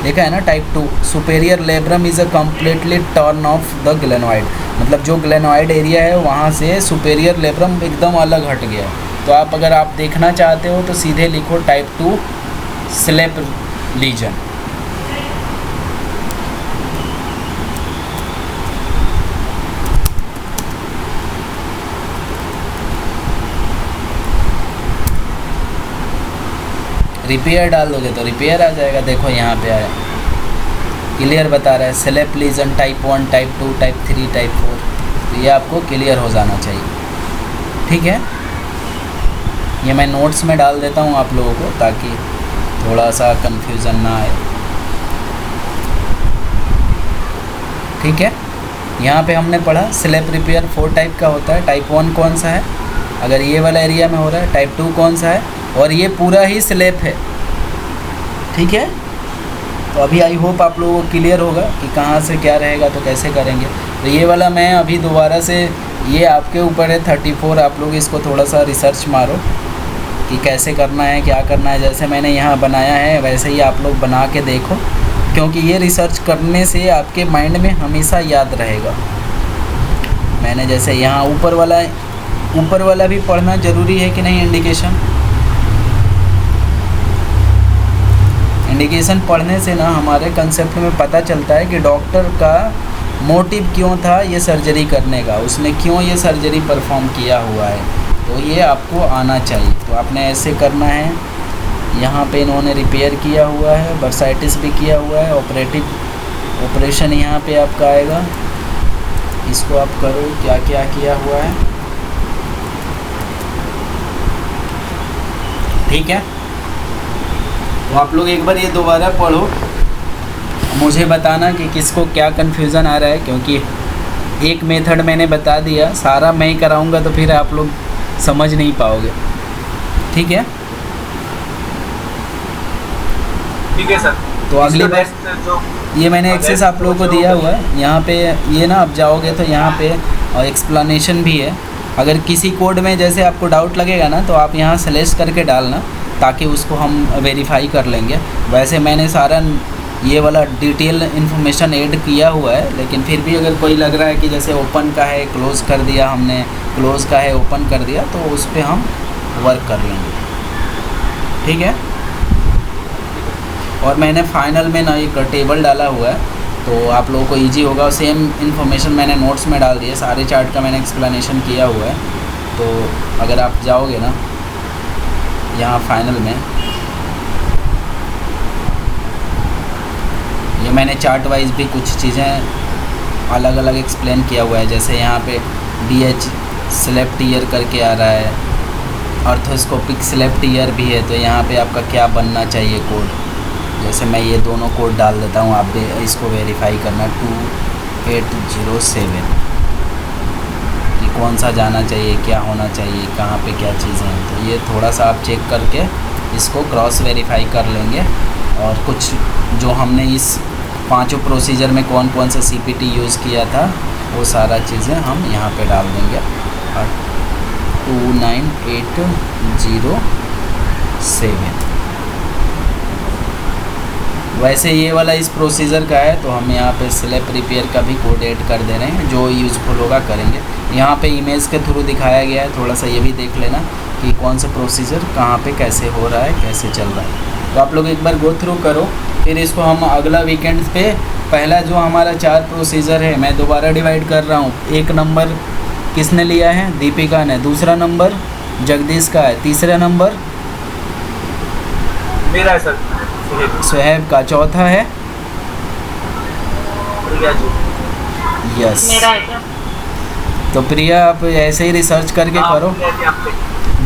देखा है ना। Type 2 superior labrum is a completely turn of the glenoid, मतलब जो ग्लेनॉइड एरिया है वहाँ से सुपेरियर लेब्रम एकदम अलग हट गया है। तो आप अगर आप देखना चाहते हो तो सीधे लिखो टाइप 2 स्लेप लीजन। रिपेयर डाल दोगे तो रिपेयर आ जाएगा। देखो यहाँ पे आया, क्लियर बता रहा है SLAP lesion type 1, type 2, type 3, type 4। तो ये आपको क्लियर हो जाना चाहिए। ठीक है, ये मैं नोट्स में डाल देता हूँ आप लोगों को ताकि थोड़ा सा कंफ्यूजन ना आए। ठीक है, यहाँ पे हमने पढ़ा स्लेप रिपेयर 4 टाइप का होता है। टाइप 1 कौन सा है, अगर ये वाला एरिया में हो रहा है। टाइप 2 कौन सा है, और ये पूरा ही स्लेप है। ठीक है, तो अभी आई होप आप लोगों को क्लियर होगा कि कहाँ से क्या रहेगा तो कैसे करेंगे। तो ये वाला मैं अभी दोबारा से, ये आपके ऊपर है 34, आप लोग इसको थोड़ा सा रिसर्च मारो कि कैसे करना है, क्या करना है। जैसे मैंने यहाँ बनाया है वैसे ही आप लोग बना के देखो, क्योंकि ये रिसर्च करने से आपके माइंड में हमेशा याद रहेगा। मैंने जैसे यहाँ ऊपर वाला भी पढ़ना ज़रूरी है कि नहीं। इंडिकेशन पढ़ने से ना हमारे कंसेप्ट में पता चलता है कि डॉक्टर का मोटिव क्यों था ये सर्जरी करने का, उसने क्यों ये सर्जरी परफॉर्म किया हुआ है। तो ये आपको आना चाहिए। तो आपने ऐसे करना है। यहाँ पे इन्होंने रिपेयर किया हुआ है, बर्साइटिस भी किया हुआ है, ऑपरेशन यहाँ पे आपका आएगा। इसको आप करो क्या क्या किया हुआ है। ठीक है, तो आप लोग एक बार ये दोबारा पढ़ो, मुझे बताना कि किसको क्या कन्फ्यूज़न आ रहा है, क्योंकि एक मेथड मैंने बता दिया, सारा मैं ही कराऊंगा तो फिर आप लोग समझ नहीं पाओगे। ठीक है, ठीक है सर। तो अगली बार ये मैंने एक्सेस आप लोगों को दिया हुआ है। यहाँ पे ये ना आप जाओगे तो यहाँ पे एक्सप्लेनेशन भी है। अगर किसी कोड में जैसे आपको डाउट लगेगा ना तो आप यहाँ सेलेक्ट करके डालना, ताकि उसको हम वेरीफाई कर लेंगे। वैसे मैंने सारा ये वाला डिटेल इन्फॉर्मेशन ऐड किया हुआ है, लेकिन फिर भी अगर कोई लग रहा है कि जैसे ओपन का है क्लोज़ कर दिया हमने, क्लोज़ का है ओपन कर दिया, तो उस पर हम वर्क कर लेंगे। ठीक है, और मैंने फाइनल में ना एक टेबल डाला हुआ है, तो आप लोगों को इजी होगा। सेम इन्फॉर्मेशन मैंने नोट्स में डाल दी है, सारे चार्ट का मैंने एक्सप्लेनेशन किया हुआ है। तो अगर आप जाओगे ना यहाँ फाइनल में, ये मैंने चार्ट वाइज भी कुछ चीज़ें अलग अलग एक्सप्लेन किया हुआ है। जैसे यहाँ पे DH स्लेप्ट ईयर करके आ रहा है, ऑर्थोस्कोपिक स्लेप्ट ईयर भी है। तो यहाँ पे आपका क्या बनना चाहिए कोड, जैसे मैं ये दोनों कोड डाल देता हूँ, आप इसको वेरीफाई करना 2807 कि कौन सा जाना चाहिए, क्या होना चाहिए, कहाँ पे क्या चीज़ें हैं। तो ये थोड़ा सा आप चेक करके इसको क्रॉस वेरीफाई कर लेंगे। और कुछ जो हमने इस 5 प्रोसीजर में कौन कौन सा CPT यूज़ किया था वो सारा चीज़ें हम यहाँ पे डाल देंगे। और 29807 वैसे ये वाला इस प्रोसीजर का है, तो हम यहाँ पे स्लेप रिपेयर का भी कोड ऐड कर दे रहे हैं। जो यूज़फुल होगा करेंगे। यहाँ पे इमेज के थ्रू दिखाया गया है, थोड़ा सा ये भी देख लेना कि कौन सा प्रोसीजर कहाँ पे कैसे हो रहा है, कैसे चल रहा है। तो आप लोग एक बार गो थ्रू करो, फिर इसको हम अगला वीकेंड पे, पहला जो हमारा 4 प्रोसीजर है मैं दोबारा डिवाइड कर रहा हूँ। 1 नंबर किसने लिया है, दीपिका ने। दूसरा नंबर जगदीश का है। तीसरा नंबर मेरा है सर, सुहेब का। चौथा है प्रिया जी। यस, मेरा है क्या? तो प्रिया आप ऐसे ही रिसर्च करके करो।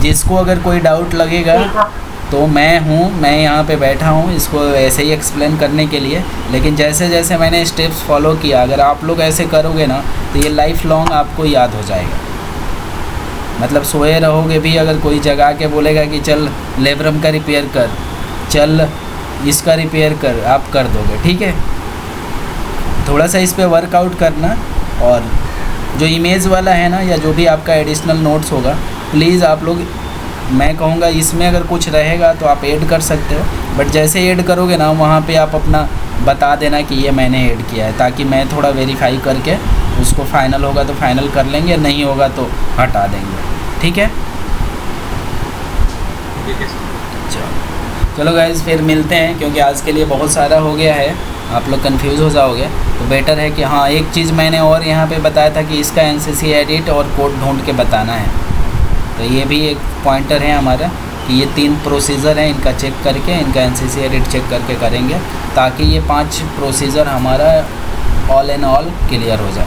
जिसको अगर कोई डाउट लगेगा ठीक है। तो मैं यहाँ पे बैठा हूँ इसको ऐसे ही एक्सप्लेन करने के लिए। लेकिन जैसे जैसे मैंने स्टेप्स फॉलो किया, अगर आप लोग ऐसे करोगे ना तो ये लाइफ लॉन्ग आपको याद हो जाएगा। मतलब सोए रहोगे भी, अगर कोई जगा के बोलेगा कि चल लेब्रम का रिपेयर कर, चल इसका रिपेयर कर, आप कर दोगे। ठीक है, थोड़ा सा इस पे वर्कआउट करना। और जो इमेज वाला है ना, या जो भी आपका एडिशनल नोट्स होगा, प्लीज़ आप लोग, मैं कहूँगा इसमें अगर कुछ रहेगा तो आप ऐड कर सकते हो। बट जैसे ऐड करोगे ना वहाँ पे आप अपना बता देना कि ये मैंने ऐड किया है, ताकि मैं थोड़ा वेरीफाई करके उसको फाइनल होगा तो फाइनल कर लेंगे, नहीं होगा तो हटा देंगे। ठीक है, चलो गाइज़ फिर मिलते हैं, क्योंकि आज के लिए बहुत सारा हो गया है, आप लोग कंफ्यूज हो जाओगे। तो बेटर है कि हाँ, एक चीज़ मैंने और यहाँ पे बताया था कि इसका NCC एडिट और कोड ढूंढ के बताना है। तो ये भी एक पॉइंटर है हमारा। कि ये 3 प्रोसीजर हैं, इनका चेक करके इनका एनसीसी एडिट चेक करके करेंगे, ताकि ये 5 प्रोसीजर हमारा ऑल इन ऑल क्लियर हो जाए।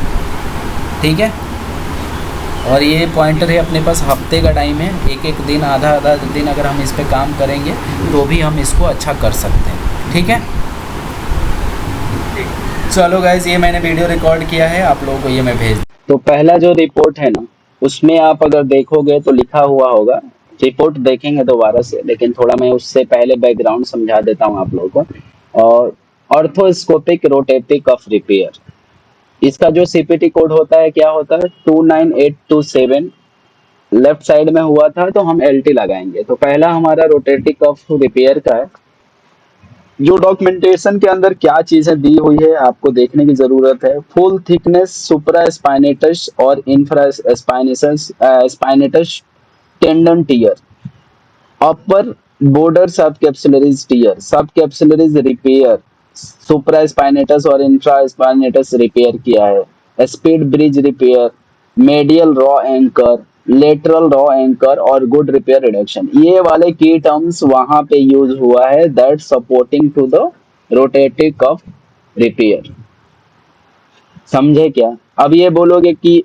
ठीक है, और ये पॉइंटर है अपने पास, हफ्ते का टाइम है, एक एक दिन आधा आधा दिन अगर हम इस पर काम करेंगे तो भी हम इसको अच्छा कर सकते हैं। ठीक है, चलो गाइज, ये मैंने वीडियो रिकॉर्ड किया है, आप लोगों को ये मैं भेज। तो पहला जो रिपोर्ट है ना, उसमें आप अगर देखोगे तो लिखा हुआ होगा, रिपोर्ट देखेंगे दोबारा से, लेकिन थोड़ा मैं उससे पहले बैकग्राउंड समझा देता हूँ आप लोगों को। और ऑर्थोस्कोपिक रोटेटिव कफ रिपेयर, इसका जो सीपीटी कोड होता है क्या होता है, 29827। लेफ्ट साइड में हुआ था तो हम एलटी लगाएंगे। तो पहला हमारा रोटेटिव कफ रिपेयर का है। जो डॉक्यूमेंटेशन के अंदर क्या चीजें दी हुई है आपको देखने की जरूरत है। फुल थिकनेस सुप्रा स्पाइनेटस और infraspinatus tendon tear, upper border subscapularis tear, subscapularis repair, supraspinatus और इंफ्रा स्पाइनेटस रिपेयर किया है। Speed bridge repair, medial row anchor, lateral row anchor और गुड रिपेयर रिडक्शन, ये वाले की terms वहां पे यूज हुआ है, that supporting to the rotative cuff repair. समझे क्या? अब ये बोलोगे कि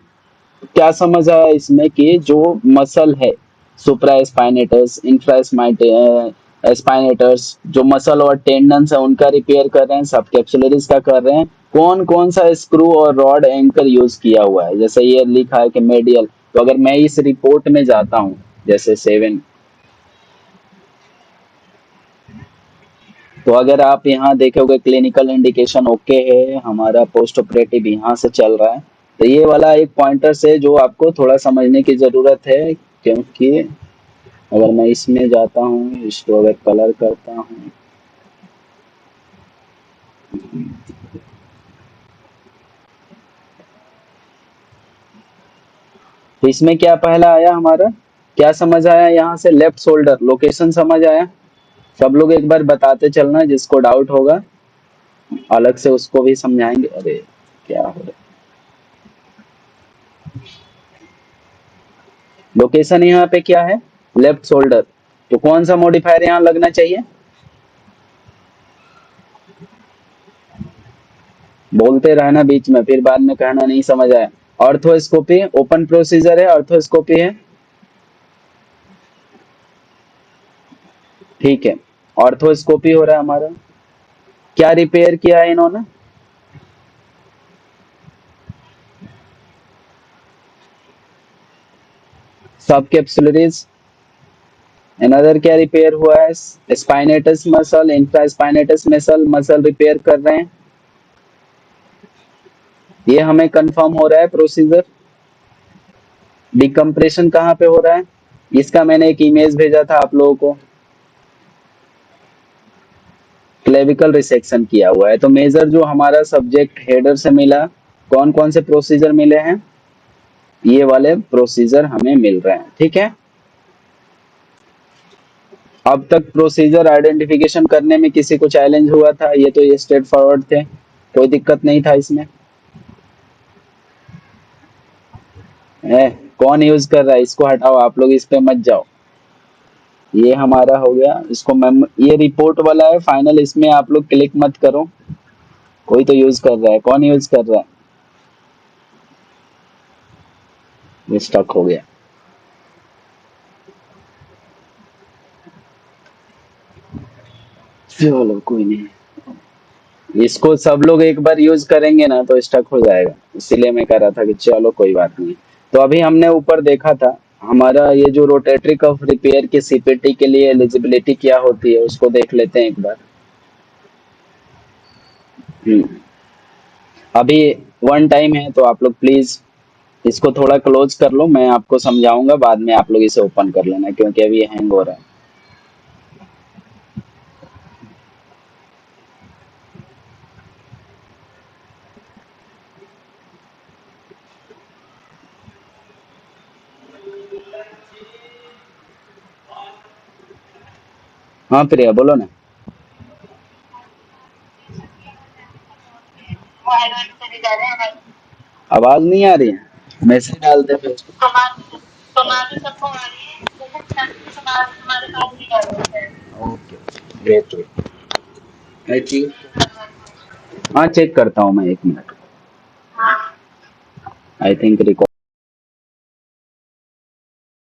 क्या समझ आया इसमें, कि जो मसल है सुप्रा स्पाइनेटस इंफ्रा स्पाइनेटस, जो मसल और टेंडन्स है उनका रिपेयर कर रहे हैं, सब कैप्सुलरीज का कर रहे हैं, कौन कौन सा स्क्रू और रॉड एंकर यूज किया हुआ है। जैसे ये लिखा है कि मेडियल, तो अगर मैं इस रिपोर्ट में जाता हूँ जैसे 7, तो अगर आप यहाँ देखोगे क्लिनिकल इंडिकेशन ओके है, हमारा पोस्ट ऑपरेटिव यहाँ से चल रहा है, तो ये वाला एक पॉइंटर से जो आपको थोड़ा समझने की जरूरत है। क्योंकि अगर मैं इसमें जाता हूँ, इसको अगर कलर करता हूँ, तो इसमें क्या पहला आया हमारा, क्या समझ आया यहाँ से, लेफ्ट शोल्डर लोकेशन समझ आया। सब लोग एक बार बताते चलना, जिसको डाउट होगा अलग से उसको भी समझाएंगे। अरे क्या हो रहा है, लोकेशन यहाँ पे क्या है, लेफ्ट शोल्डर, तो कौन सा मॉडिफायर यहाँ लगना चाहिए, बोलते रहना बीच में, फिर बाद में कहना नहीं समझ आया। ऑर्थोस्कोपी ओपन प्रोसीजर है, ऑर्थोस्कोपी है, ठीक है, ऑर्थोस्कोपी हो रहा है हमारा। क्या रिपेयर किया है इन्होंने, सब कैप्सुलरीज। अनदर क्या रिपेयर हुआ है, spinatus muscle, infra spinatus muscle repair कर रहे हैं, ये हमें कंफर्म हो रहा है प्रोसीजर। डिकम्प्रेशन कहाँ पे हो रहा है, इसका मैंने एक इमेज भेजा था आप लोगों को, क्लेविकल रिसेक्शन किया हुआ है। तो मेजर जो हमारा सब्जेक्ट हेडर से मिला, कौन कौन से प्रोसीजर मिले हैं, ये वाले प्रोसीजर हमें मिल रहे हैं। ठीक है, अब तक प्रोसीजर आइडेंटिफिकेशन करने में किसी को चैलेंज हुआ था, ये तो ये स्ट्रेट फॉरवर्ड थे, कोई दिक्कत नहीं था इसमें। कौन यूज कर रहा है, इसको हटाओ, आप लोग इस पे मत जाओ। ये हमारा हो गया, इसको ये रिपोर्ट वाला है फाइनल, इसमें आप लोग क्लिक मत करो, कोई तो यूज कर रहा है, कौन यूज कर रहा है, ये स्टक हो गया। चलो कोई नहीं, इसको सब लोग एक बार यूज करेंगे ना तो स्टक हो जाएगा, इसीलिए मैं कह रहा था कि चलो कोई बात नहीं। तो अभी हमने ऊपर देखा था हमारा ये जो रोटेटरी कफ रिपेयर की सीपीटी के लिए एलिजिबिलिटी क्या होती है, उसको देख लेते हैं एक बार। अभी वन टाइम है, तो आप लोग प्लीज इसको थोड़ा क्लोज कर लो, मैं आपको समझाऊंगा, बाद में आप लोग इसे ओपन कर लेना, क्योंकि अभी ये हैंग हो रहा है। हाँ प्रिया बोलो ना, आवाज नहीं आ रही है, मैसेज डालते फिर। तुम्हारी सबको आ रही है। तुम्हारे पास भी है। Okay, wait wait, I think, हाँ चेक करता हूँ मैं, 1 मिनट। हाँ। I think record